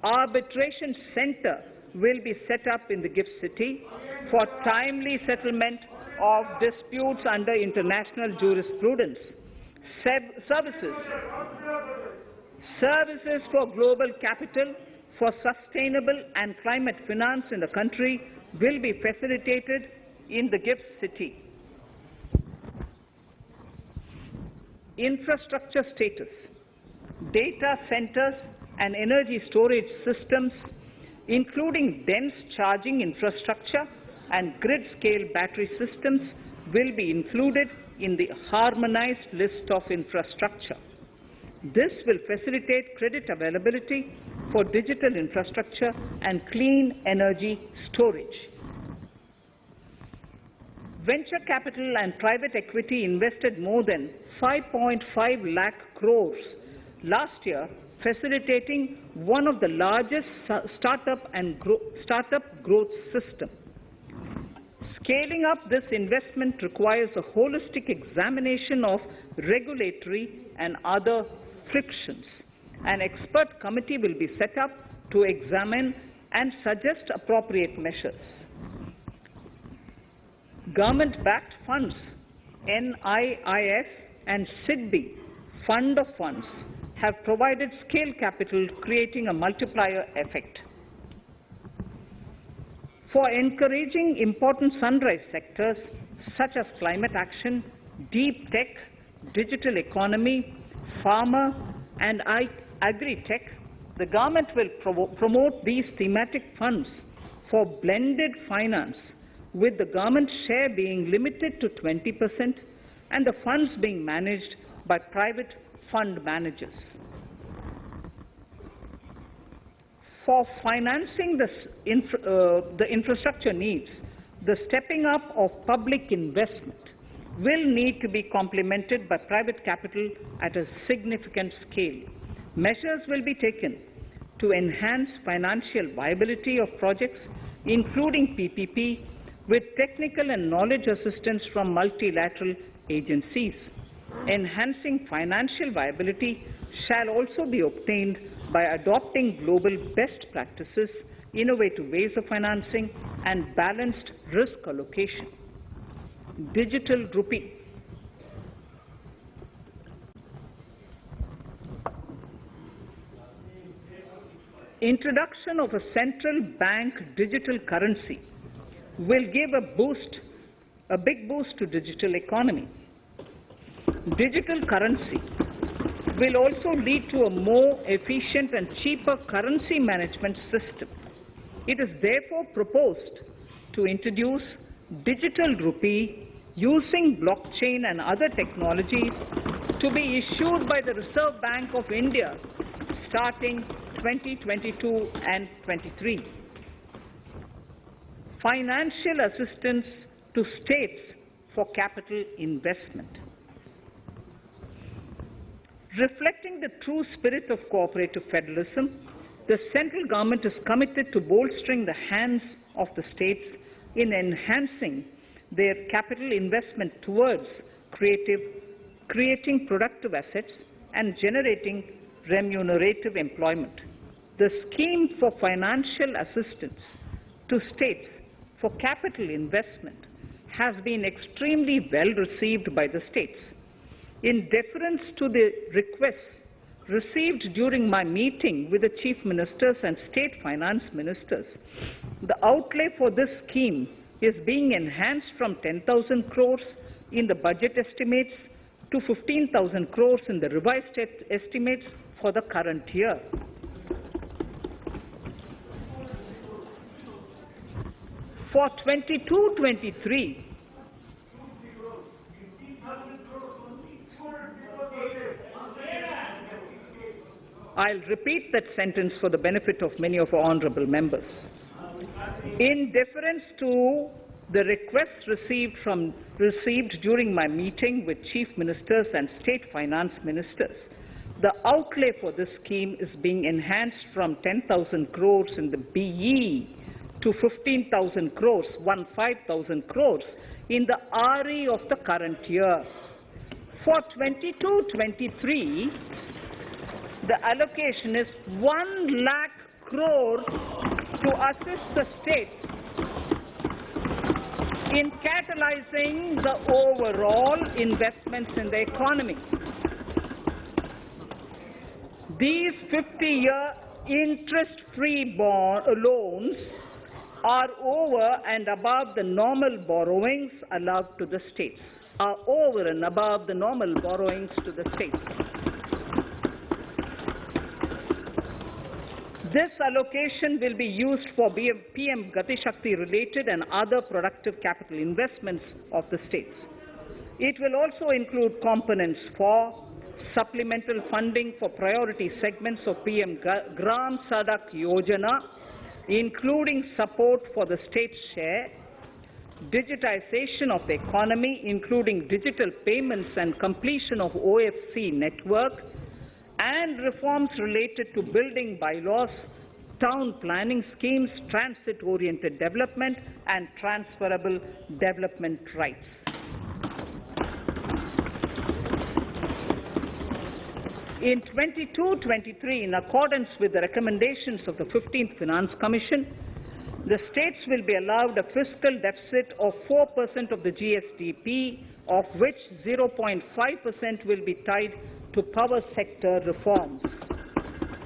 arbitration center will be set up in the GIFT city for timely settlement of disputes under international jurisprudence. Services for global capital, for sustainable and climate finance in the country will be facilitated in the GIFT City. Infrastructure status. Data centers and energy storage systems, including dense charging infrastructure and grid-scale battery systems, will be included in the harmonized list of infrastructure. This will facilitate credit availability for digital infrastructure and clean energy storage. Venture capital and private equity invested more than 5.5 lakh crores last year, facilitating one of the largest startup growth systems. Scaling up this investment requires a holistic examination of regulatory and other frictions. An expert committee will be set up to examine and suggest appropriate measures. Government-backed funds, NIIF and SIDBI, Fund of Funds, have provided scale capital, creating a multiplier effect. For encouraging important sunrise sectors such as climate action, deep tech, digital economy, pharma, and agri-tech, the government will promote these thematic funds for blended finance, with the government share being limited to 20% and the funds being managed by private fund managers. For financing the infrastructure needs, the stepping up of public investment will need to be complemented by private capital at a significant scale. Measures will be taken to enhance financial viability of projects, including PPP, with technical and knowledge assistance from multilateral agencies. Enhancing financial viability shall also be obtained by adopting global best practices, innovative ways of financing, and balanced risk allocation. Digital rupee. Introduction of a central bank digital currency will give a big boost to digital economy. Digital currency will also lead to a more efficient and cheaper currency management system. It is therefore proposed to introduce digital rupee using blockchain and other technologies to be issued by the Reserve Bank of India starting 2022 and 23. Financial assistance to states for capital investment. Reflecting the true spirit of cooperative federalism, the central government is committed to bolstering the hands of the states in enhancing their capital investment towards creating productive assets and generating remunerative employment. The scheme for financial assistance to states for capital investment has been extremely well received by the states. In deference to the requests received during my meeting with the chief ministers and state finance ministers, the outlay for this scheme is being enhanced from 10,000 crores in the budget estimates to 15,000 crores in the revised estimates for the current year. For 22-23, I'll repeat that sentence for the benefit of many of our honourable members. In deference to the requests received during my meeting with chief ministers and state finance ministers, the outlay for this scheme is being enhanced from 10,000 crores in the BE to 15,000 crores, 15,000 crores in the RE of the current year. For 22-23, the allocation is 1 lakh crores to assist the states in catalyzing the overall investments in the economy. These 50-year interest tax-free loans are over and above the normal borrowings allowed to the states. Are over and above the normal borrowings to the states. This allocation will be used for PM Gati Shakti related and other productive capital investments of the states. It will also include components for supplemental funding for priority segments of PM Gram Sadak Yojana, including support for the state's share, digitization of the economy, including digital payments and completion of OFC network, and reforms related to building bylaws, town planning schemes, transit-oriented development, and transferable development rights. In 22-23, in accordance with the recommendations of the 15th Finance Commission, the states will be allowed a fiscal deficit of 4% of the GSDP, of which 0.5% will be tied to power sector reforms,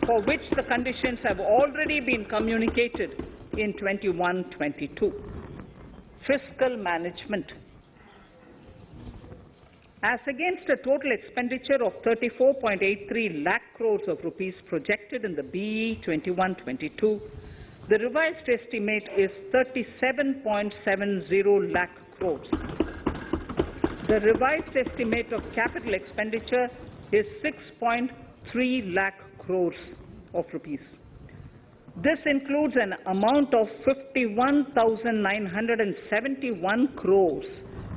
for which the conditions have already been communicated in 21-22. Fiscal management. As against a total expenditure of 34.83 lakh crores of rupees projected in the BE 21-22, the revised estimate is 37.70 lakh crores. The revised estimate of capital expenditure is 6.3 lakh crores of rupees. This includes an amount of 51,971 crores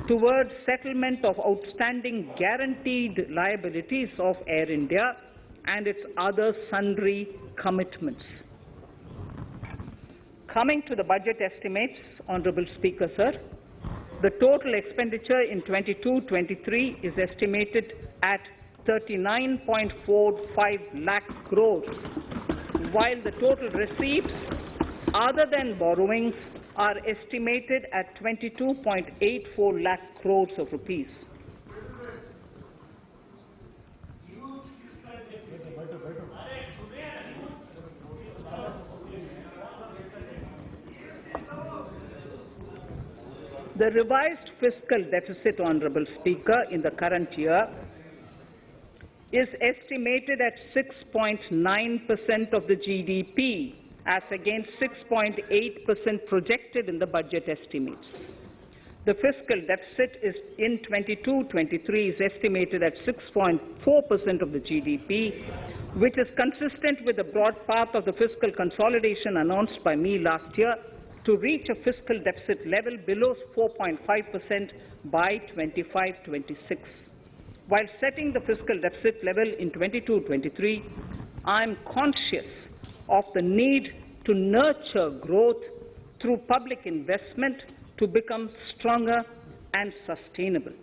towards settlement of outstanding guaranteed liabilities of Air India and its other sundry commitments. Coming to the budget estimates, Honourable Speaker, sir, the total expenditure in 22-23 is estimated at 39.45 lakh crores, while the total receipts other than borrowings are estimated at 22.84 lakh crores of rupees. The revised fiscal deficit, Honourable Speaker, in the current year is estimated at 6.9% of the GDP, as against 6.8% projected in the budget estimates. The fiscal deficit is in 22-23 is estimated at 6.4% of the GDP, which is consistent with the broad path of the fiscal consolidation announced by me last year to reach a fiscal deficit level below 4.5% by 25-26. While setting the fiscal deficit level in 22-23, I am conscious of the need to nurture growth through public investment to become stronger and sustainable.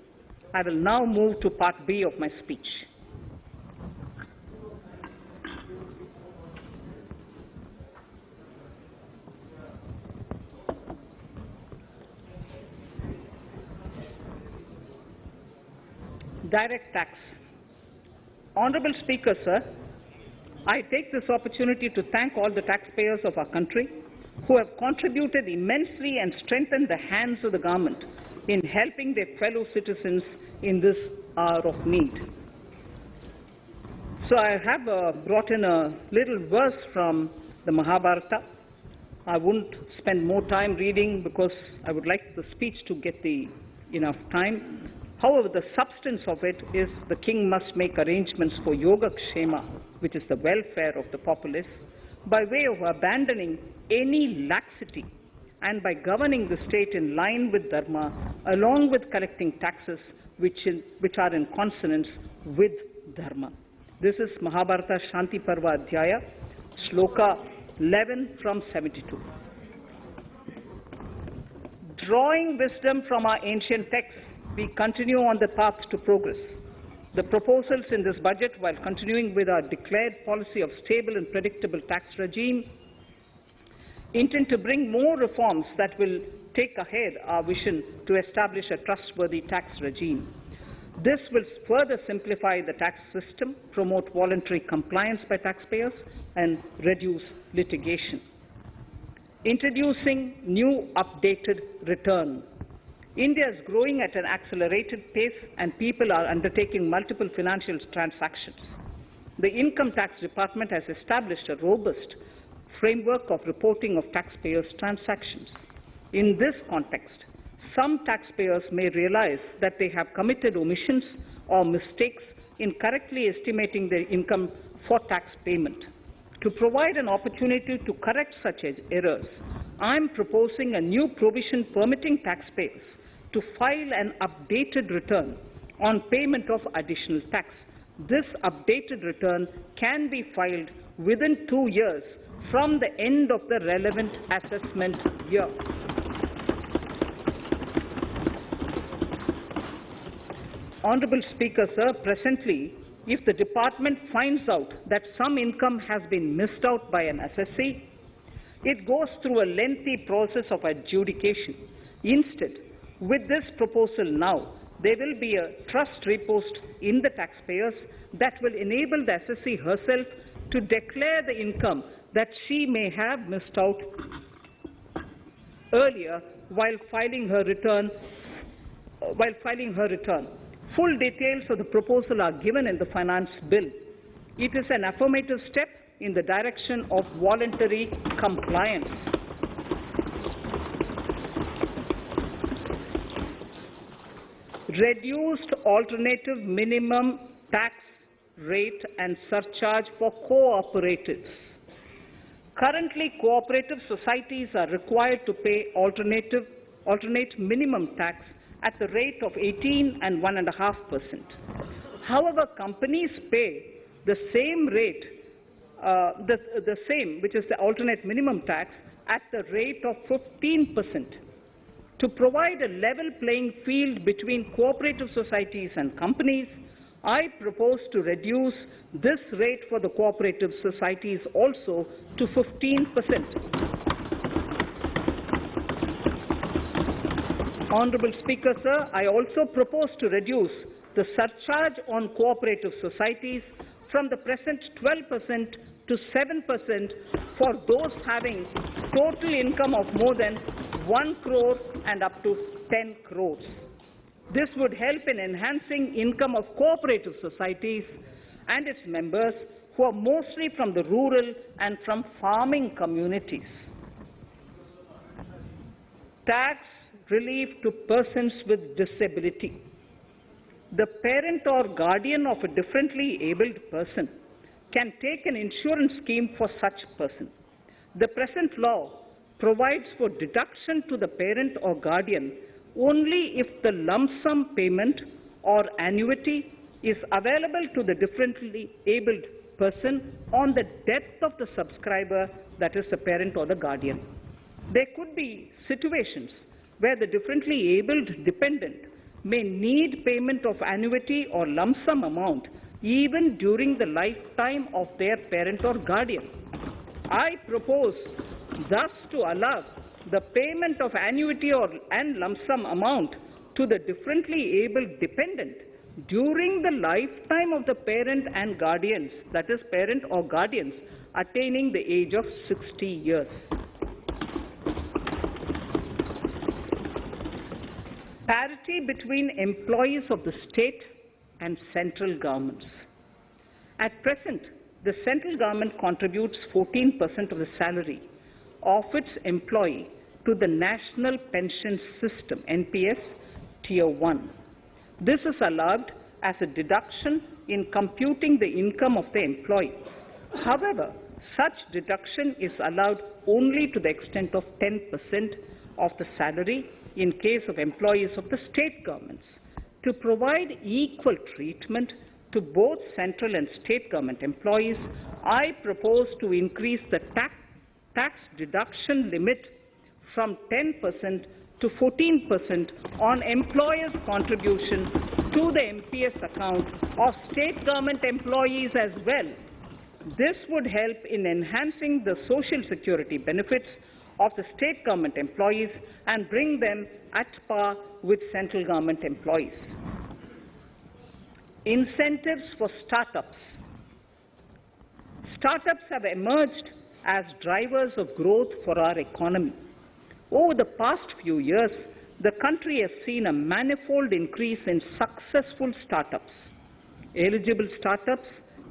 I will now move to Part B of my speech. Direct tax. Honourable Speaker, sir, I take this opportunity to thank all the taxpayers of our country who have contributed immensely and strengthened the hands of the government in helping their fellow citizens in this hour of need. So I have brought in a little verse from the Mahabharata. I won't spend more time reading because I would like the speech to get enough time. However, the substance of it is the king must make arrangements for yoga kshema, which is the welfare of the populace, by way of abandoning any laxity and by governing the state in line with dharma, along with collecting taxes which are in consonance with dharma. This is Mahabharata Shanti Parva Adhyaya, Shloka 11 from 72. Drawing wisdom from our ancient texts, we continue on the path to progress. The proposals in this budget, while continuing with our declared policy of stable and predictable tax regime, intend to bring more reforms that will take ahead our vision to establish a trustworthy tax regime. This will further simplify the tax system, promote voluntary compliance by taxpayers, and reduce litigation. Introducing new updated return. India is growing at an accelerated pace, and people are undertaking multiple financial transactions. The Income Tax Department has established a robust framework of reporting of taxpayers' transactions. In this context, some taxpayers may realize that they have committed omissions or mistakes in correctly estimating their income for tax payment. To provide an opportunity to correct such errors, I am proposing a new provision permitting taxpayers to file an updated return on payment of additional tax. This updated return can be filed within 2 years from the end of the relevant assessment year. Honourable Speaker, sir, presently, if the department finds out that some income has been missed out by an assessee, it goes through a lengthy process of adjudication. Instead, with this proposal now, there will be a trust repost in the taxpayers that will enable the assessee herself to declare the income that she may have missed out earlier while filing her return. Full details of the proposal are given in the finance bill. It is an affirmative step in the direction of voluntary compliance. Reduced alternative minimum tax rate and surcharge for cooperatives. Currently, cooperative societies are required to pay alternate minimum tax at the rate of 18 and 1.5%. However, companies pay the same rate, which is the alternate minimum tax, at the rate of 15%. To provide a level playing field between cooperative societies and companies, I propose to reduce this rate for the cooperative societies also to 15%. Honourable Speaker, sir, I also propose to reduce the surcharge on cooperative societies from the present 12% to 7% for those having total income of more than 1 crore and up to 10 crores. This would help in enhancing income of cooperative societies and its members who are mostly from the rural and from farming communities. Tax relief to persons with disability. The parent or guardian of a differently abled person can take an insurance scheme for such person. The present law provides for deduction to the parent or guardian only if the lump sum payment or annuity is available to the differently abled person on the death of the subscriber, that is the parent or the guardian. There could be situations where the differently abled dependent may need payment of annuity or lump sum amount even during the lifetime of their parent or guardian. I propose thus to allow the payment of annuity and lump sum amount to the differently abled dependent during the lifetime of the parent and guardians, that is parent or guardians, attaining the age of 60 years. Parity between employees of the state and central governments. At present, the central government contributes 14% of the salary of its employee to the National Pension System, NPS, Tier 1. This is allowed as a deduction in computing the income of the employee. However, such deduction is allowed only to the extent of 10% of the salary in case of employees of the state governments. To provide equal treatment to both central and state government employees, I propose to increase the tax deduction limit from 10% to 14% on employers' contribution to the MPS account of state government employees as well. This would help in enhancing the social security benefits of the state government employees and bring them at par with central government employees. Incentives for startups. Startups have emerged as drivers of growth for our economy. Over the past few years, the country has seen a manifold increase in successful startups. Eligible startups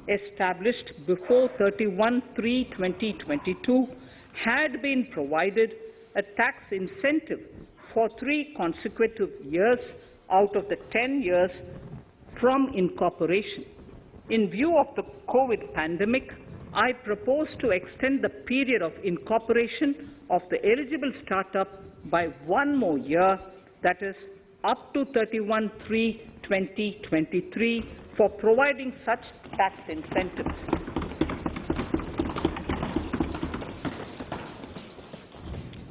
established before 31/3/2022 had been provided a tax incentive for 3 consecutive years out of the 10 years from incorporation. In view of the COVID pandemic, I propose to extend the period of incorporation of the eligible startup by 1 more year, that is up to 31/3/2023, for providing such tax incentives.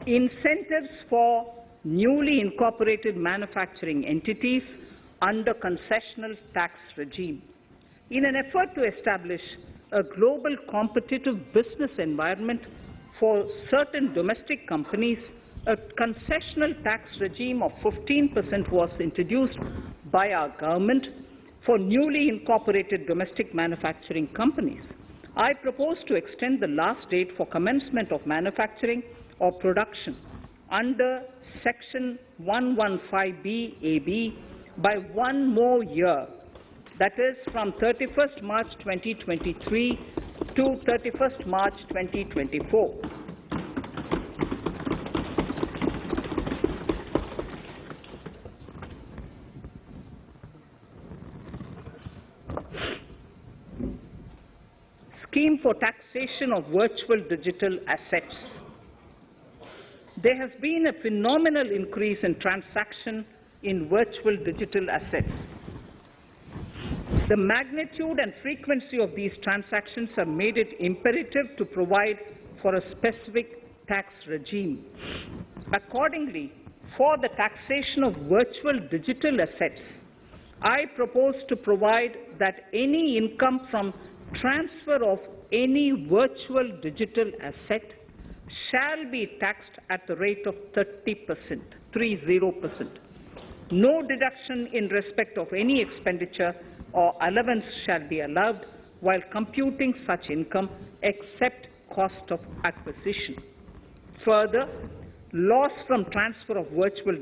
Incentives for newly incorporated manufacturing entities under concessional tax regime. In an effort to establish a global competitive business environment for certain domestic companies, a concessional tax regime of 15% was introduced by our government for newly incorporated domestic manufacturing companies. I propose to extend the last date for commencement of manufacturing or production under Section 115B(ab) by 1 more year, that is from 31st March 2023 to 31st March 2024. Scheme for taxation of virtual digital assets. There has been a phenomenal increase in transaction in virtual digital assets. The magnitude and frequency of these transactions have made it imperative to provide for a specific tax regime. Accordingly, for the taxation of virtual digital assets, I propose to provide that any income from transfer of any virtual digital asset shall be taxed at the rate of 30%, 30%. No deduction in respect of any expenditure or allowance shall be allowed while computing such income except cost of acquisition. Further, loss from transfer of virtual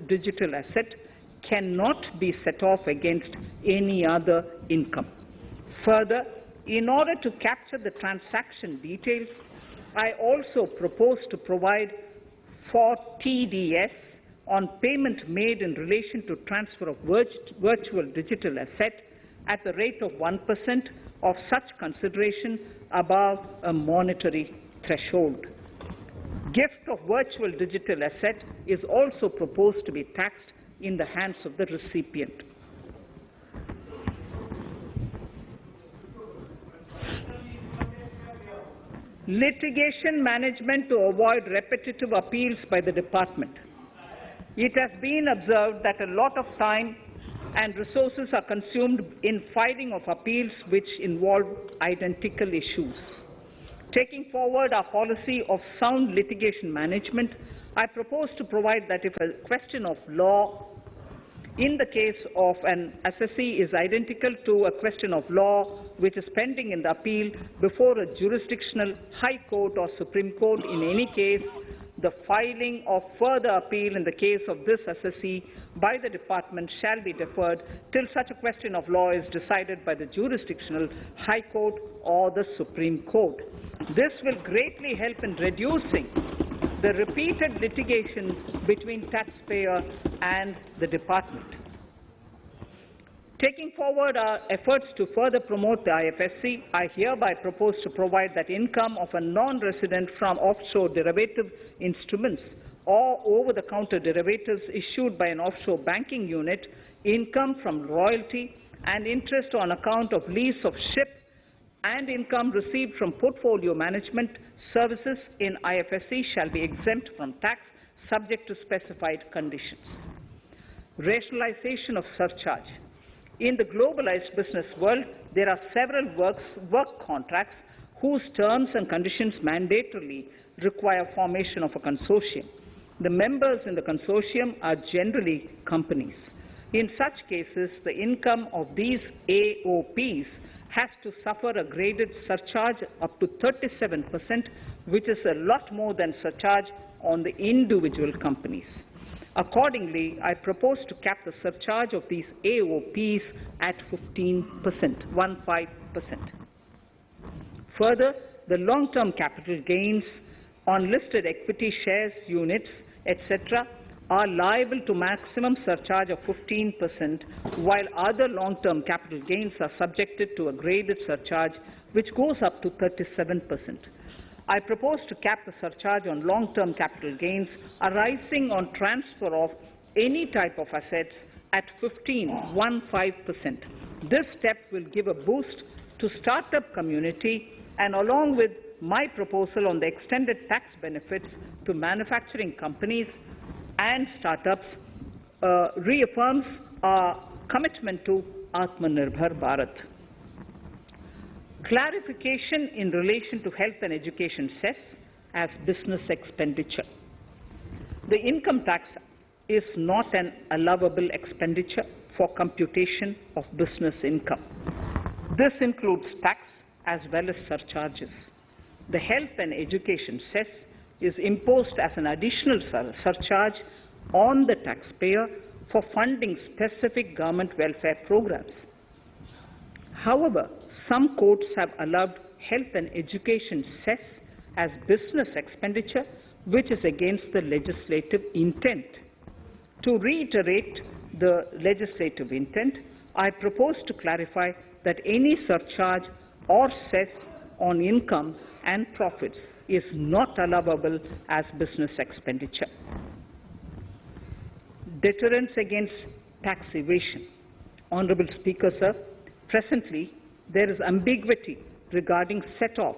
digital asset cannot be set off against any other income. Further, in order to capture the transaction details, I also propose to provide for TDS on payment made in relation to transfer of virtual digital asset at the rate of 1% of such consideration above a monetary threshold. Gift of virtual digital asset is also proposed to be taxed in the hands of the recipient. Litigation management to avoid repetitive appeals by the department. It has been observed that a lot of time and resources are consumed in filing of appeals which involve identical issues. Taking forward our policy of sound litigation management, I propose to provide that if a question of law in the case of an assessee is identical to a question of law which is pending in the appeal before a jurisdictional High Court or Supreme Court, in any case, the filing of further appeal in the case of this assessee by the department shall be deferred till such a question of law is decided by the jurisdictional High Court or the Supreme Court. This will greatly help in reducing the repeated litigation between taxpayer and the department. Taking forward our efforts to further promote the IFSC, I hereby propose to provide that income of a non-resident from offshore derivative instruments or over-the-counter derivatives issued by an offshore banking unit, income from royalty and interest on account of lease of ship, and income received from portfolio management services in IFSC shall be exempt from tax subject to specified conditions. Rationalization of surcharge. In the globalized business world, there are several work contracts whose terms and conditions mandatorily require formation of a consortium. The members in the consortium are generally companies. In such cases, the income of these AOPs has to suffer a graded surcharge up to 37%, which is a lot more than surcharge on the individual companies. Accordingly, I propose to cap the surcharge of these AOPs at 15%, 15%. Further, the long-term capital gains on listed equity shares, units, etc., are liable to maximum surcharge of 15%, while other long-term capital gains are subjected to a graded surcharge which goes up to 37%. I propose to cap the surcharge on long-term capital gains arising on transfer of any type of assets at 15%. This step will give a boost to startup community, and along with my proposal on the extended tax benefits to manufacturing companies and startups, reaffirms our commitment to Atmanirbhar Bharat. Clarification in relation to health and education cess as business expenditure. The income tax is not an allowable expenditure for computation of business income. This includes tax as well as surcharges. The health and education cess is imposed as an additional surcharge on the taxpayer for funding specific government welfare programs. However, some courts have allowed health and education cess as business expenditure, which is against the legislative intent. To reiterate the legislative intent, I propose to clarify that any surcharge or cess on income and profits is not allowable as business expenditure. Deterrence against tax evasion. Honourable Speaker, sir, presently there is ambiguity regarding set-off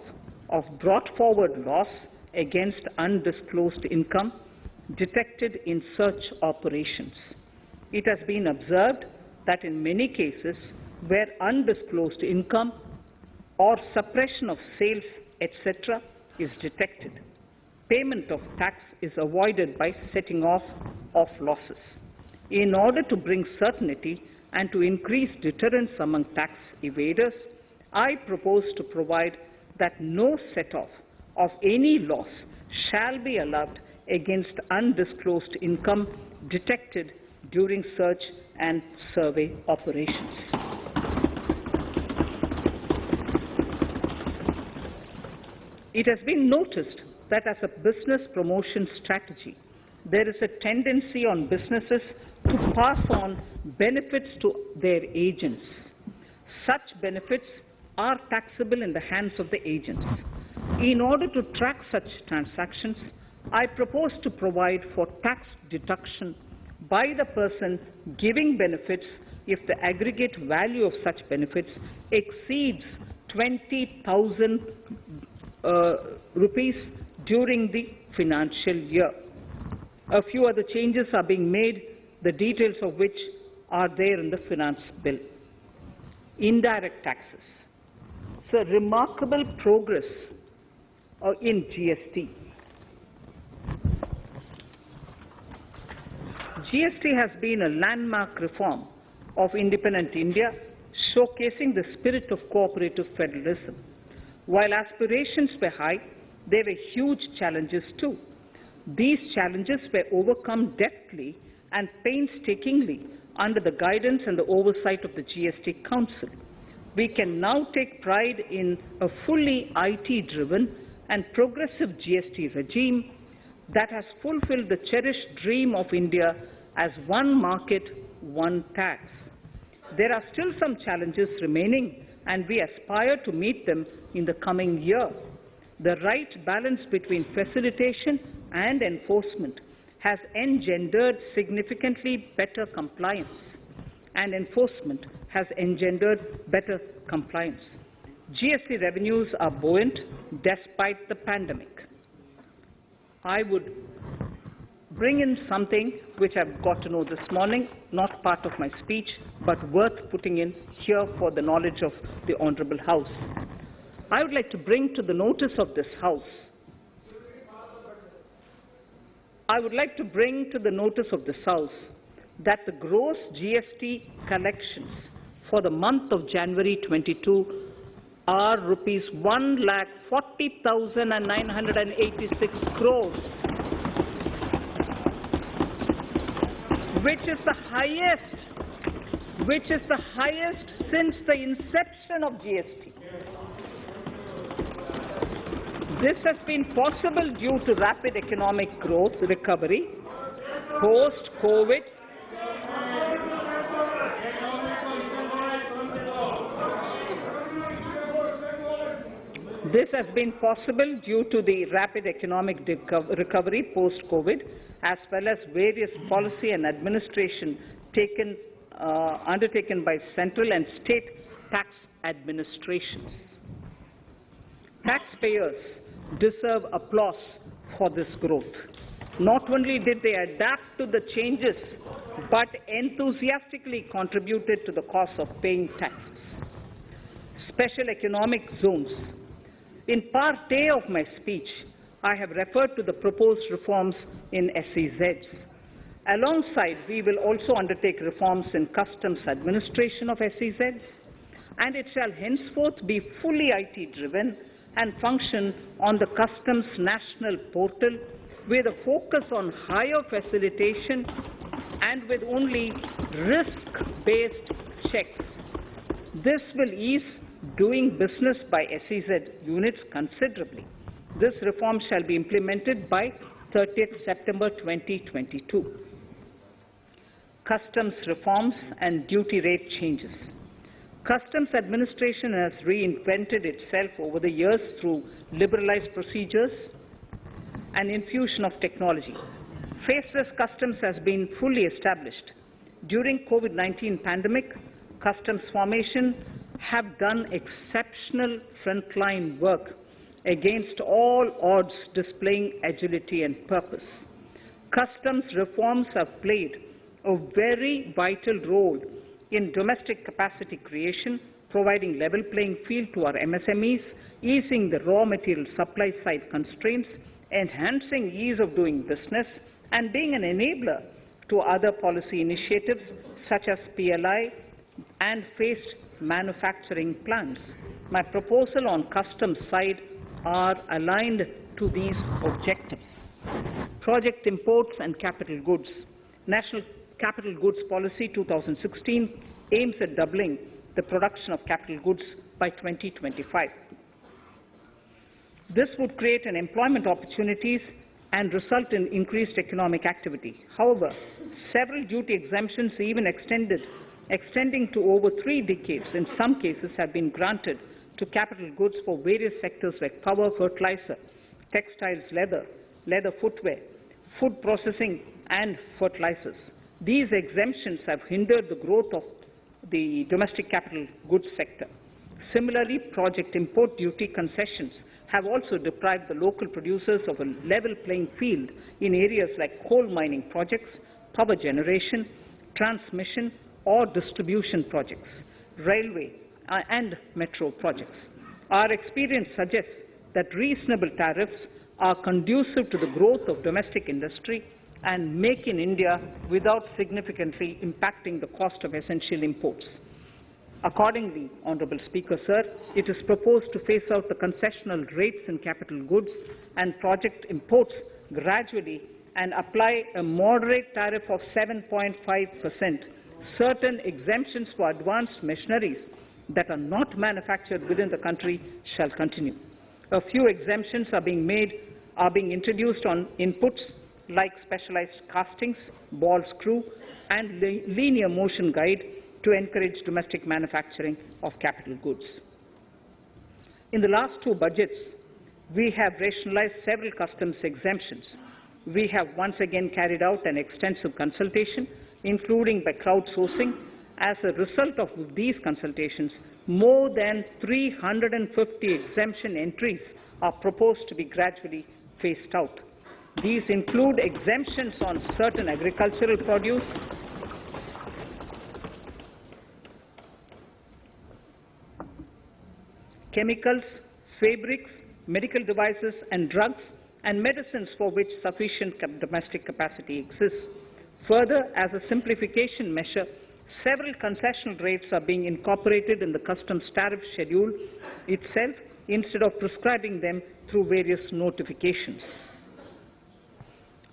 of brought forward loss against undisclosed income detected in search operations. It has been observed that in many cases where undisclosed income or suppression of sales, etc., is detected, payment of tax is avoided by setting off of losses. In order to bring certainty and to increase deterrence among tax evaders, I propose to provide that no set-off of any loss shall be allowed against undisclosed income detected during search and survey operations. It has been noticed that as a business promotion strategy, there is a tendency on businesses to pass on benefits to their agents. Such benefits are taxable in the hands of the agents. In order to track such transactions, I propose to provide for tax deduction by the person giving benefits if the aggregate value of such benefits exceeds 20,000 rupees during the financial year. A few other changes are being made, the details of which are there in the finance bill. Indirect taxes. So remarkable progress in GST. GST has been a landmark reform of independent India, showcasing the spirit of cooperative federalism. While aspirations were high, there were huge challenges too. These challenges were overcome deftly and painstakingly under the guidance and the oversight of the GST Council. We can now take pride in a fully IT-driven and progressive GST regime that has fulfilled the cherished dream of India as one market, one tax. There are still some challenges remaining, and we aspire to meet them in the coming year. The right balance between facilitation and enforcement has engendered significantly better compliance, and enforcement has engendered better compliance. GST revenues are buoyant despite the pandemic. I would bring in something which I've got to know this morning, not part of my speech, but worth putting in here for the knowledge of the Honourable House. I would like to bring to the notice of this House that the gross GST collections for the month of January 22 are rupees 1,40,986 crores, which is the highest since the inception of GST. This has been possible due to rapid economic growth, recovery, post-COVID, This has been possible due to the rapid economic recovery post-COVID, as well as various policy and administration undertaken by central and state tax administrations. Taxpayers deserve applause for this growth. Not only did they adapt to the changes, but enthusiastically contributed to the cost of paying taxes. Special economic zones. In part A of my speech, I have referred to the proposed reforms in SEZs. Alongside, we will also undertake reforms in customs administration of SEZs, and it shall henceforth be fully IT-driven and function on the customs national portal with a focus on higher facilitation and with only risk-based checks. This will ease doing business by SEZ units considerably. This reform shall be implemented by 30th September 2022. Customs reforms and duty rate changes. Customs administration has reinvented itself over the years through liberalized procedures and infusion of technology. Faceless customs has been fully established. During COVID-19 pandemic, customs formation have done exceptional frontline work against all odds, displaying agility and purpose. Customs reforms have played a very vital role in domestic capacity creation, providing level playing field to our MSMEs, easing the raw material supply side constraints, enhancing ease of doing business, and being an enabler to other policy initiatives such as PLI and phased manufacturing plans. My proposal on customs side are aligned to these objectives. Project imports and capital goods. National Capital Goods Policy 2016 aims at doubling the production of capital goods by 2025. This would create an employment opportunities and result in increased economic activity. However, several duty exemptions, even extending to over 3 decades, in some cases have been granted to capital goods for various sectors like power, fertilizer, textiles, leather footwear, food processing, and fertilizers. These exemptions have hindered the growth of the domestic capital goods sector. Similarly, project import duty concessions have also deprived the local producers of a level playing field in areas like coal mining projects, power generation, transmission, or distribution projects, railway and metro projects. Our experience suggests that reasonable tariffs are conducive to the growth of domestic industry and make in India without significantly impacting the cost of essential imports. Accordingly, Honourable Speaker, Sir, it is proposed to phase out the concessional rates in capital goods and project imports gradually and apply a moderate tariff of 7.5%. Certain exemptions for advanced machineries that are not manufactured within the country shall continue. A few exemptions are being introduced on inputs like specialized castings, ball screw, and linear motion guide to encourage domestic manufacturing of capital goods. In the last 2 budgets, we have rationalized several customs exemptions. We have once again carried out an extensive consultation, including by crowdsourcing. As a result of these consultations, more than 350 exemption entries are proposed to be gradually phased out. These include exemptions on certain agricultural produce, chemicals, fabrics, medical devices and drugs, and medicines for which sufficient domestic capacity exists. Further, as a simplification measure, several concessional rates are being incorporated in the customs tariff schedule itself instead of prescribing them through various notifications.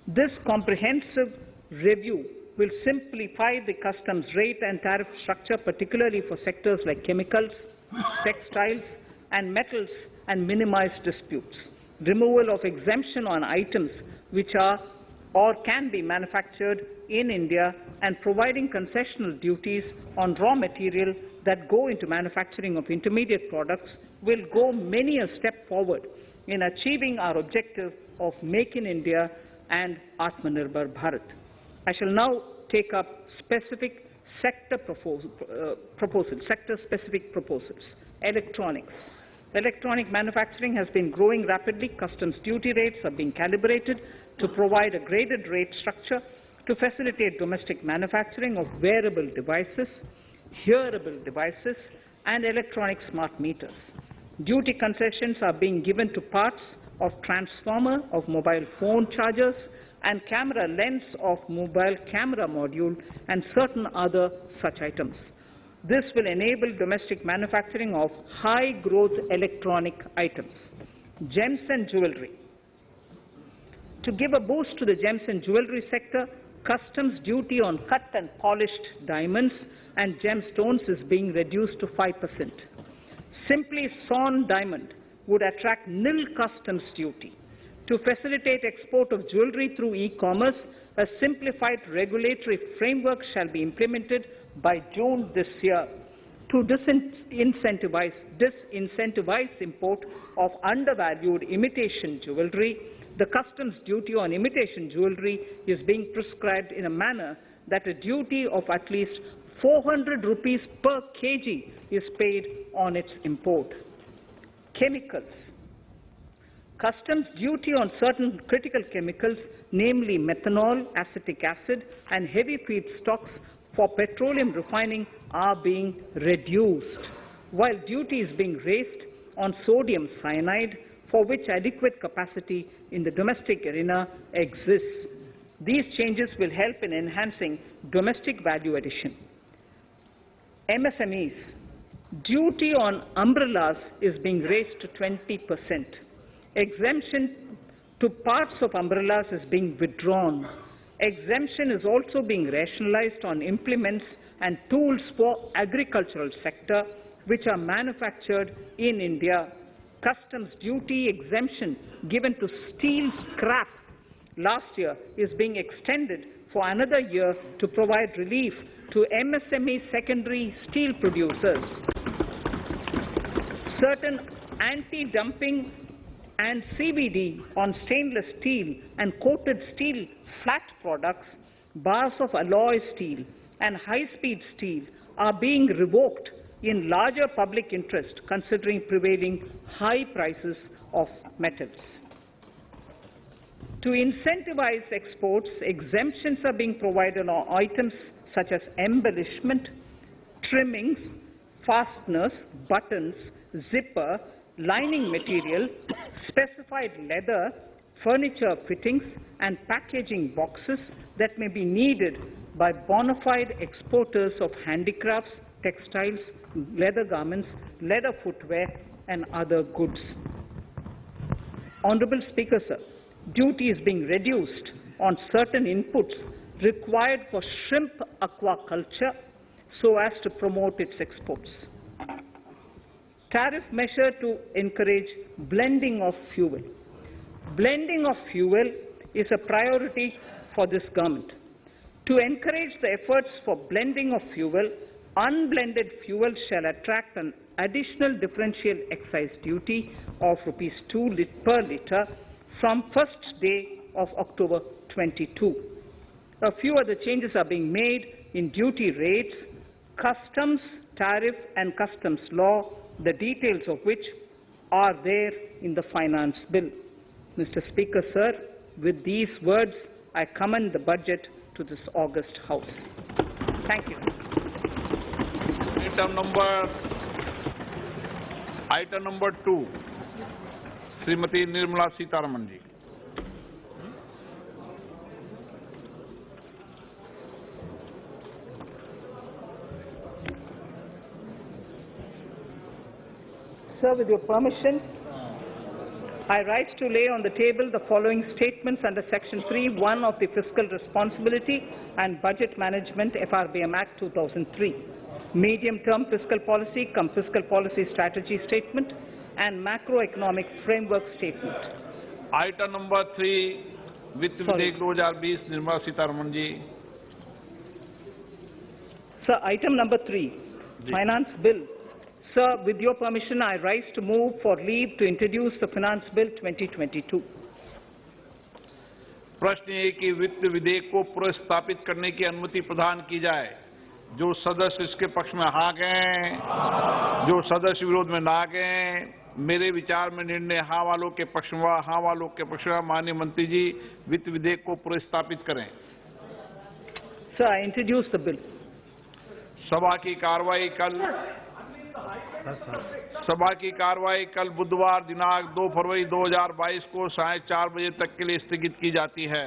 This comprehensive review will simplify the customs rate and tariff structure, particularly for sectors like chemicals, textiles, and metals, and minimize disputes. Removal of exemption on items which are or can be manufactured in India, and providing concessional duties on raw material that go into manufacturing of intermediate products will go many a step forward in achieving our objective of Make in India and Atmanirbhar Bharat. I shall now take up specific sector-specific proposals. Electronics. Electronic manufacturing has been growing rapidly. Customs duty rates are being calibrated to provide a graded rate structure to facilitate domestic manufacturing of wearable devices, hearable devices, and electronic smart meters. Duty concessions are being given to parts of transformer of mobile phone chargers and camera lens of mobile camera module and certain other such items. This will enable domestic manufacturing of high-growth electronic items. Gems and jewelry. To give a boost to the gems and jewelry sector, customs duty on cut and polished diamonds and gemstones is being reduced to 5%. Simply sawn diamond would attract nil customs duty. To facilitate export of jewelry through e-commerce, a simplified regulatory framework shall be implemented by June this year to disincentivize import of undervalued imitation jewelry. The customs duty on imitation jewelry is being prescribed in a manner that a duty of at least 400 rupees per kg is paid on its import. Chemicals. Customs duty on certain critical chemicals, namely methanol, acetic acid, and heavy feedstocks for petroleum refining are being reduced, while duty is being raised on sodium cyanide, for which adequate capacity in the domestic arena exists. These changes will help in enhancing domestic value addition. MSMEs. Duty on umbrellas is being raised to 20%. Exemption to parts of umbrellas is being withdrawn. Exemption is also being rationalized on implements and tools for agricultural sector which are manufactured in India. Customs duty exemption given to steel scrap last year is being extended for another year to provide relief to MSME secondary steel producers. Certain anti-dumping and CVD on stainless steel and coated steel flat products, bars of alloy steel and high-speed steel are being revoked in larger public interest considering prevailing high prices of metals. To incentivize exports, exemptions are being provided on items such as embellishment, trimmings, fasteners, buttons, zipper, lining material, specified leather, furniture fittings, and packaging boxes that may be needed by bona fide exporters of handicrafts, textiles, leather garments, leather footwear, and other goods. Honourable Speaker, sir, duty is being reduced on certain inputs required for shrimp aquaculture so as to promote its exports. Tariff measure to encourage blending of fuel. Blending of fuel is a priority for this government. To encourage the efforts for blending of fuel, unblended fuel shall attract an additional differential excise duty of ₹2 per litre from first day of October 22. A few other changes are being made in duty rates, customs, tariff and customs law, the details of which are there in the finance bill. Mr. Speaker, sir, with these words, I commend the budget to this august House. Thank you. Item number 2, Srimati Nirmala Sitharaman ji. Sir, with your permission, I rise to lay on the table the following statements under Section 3(1) of the Fiscal Responsibility and Budget Management FRBM Act 2003, Medium-Term Fiscal Policy cum Fiscal Policy Strategy Statement and Macroeconomic Framework Statement. Item number 3, वित्त विधेयक 2020, Nirmala Sitharaman ji. Sir, item number 3, Finance Bill. Sir, with your permission, I rise to move for leave to introduce the Finance Bill 2022. प्रश्न ये कि वित्त विधेयक को पुनर्स्थापित करने की अनुमति प्रदान की जाए। जो सदस्य इसके पक्ष में हाँ गए, जो सदस्य विरोध में ना गए, मेरे विचार में निर्णय हाँ वालों के पक्ष में, हाँ वालों के पक्ष में। माननीय मंत्री जी, वित्त विधेयक को पुनर्स्थापित करें। Sir, I introduce the bill. सभा की कार्रवाई कल बुधवार दिनांक 2 फरवरी 2022 को साढ़े 4 बजे तक के लिए स्थगित की जाती है।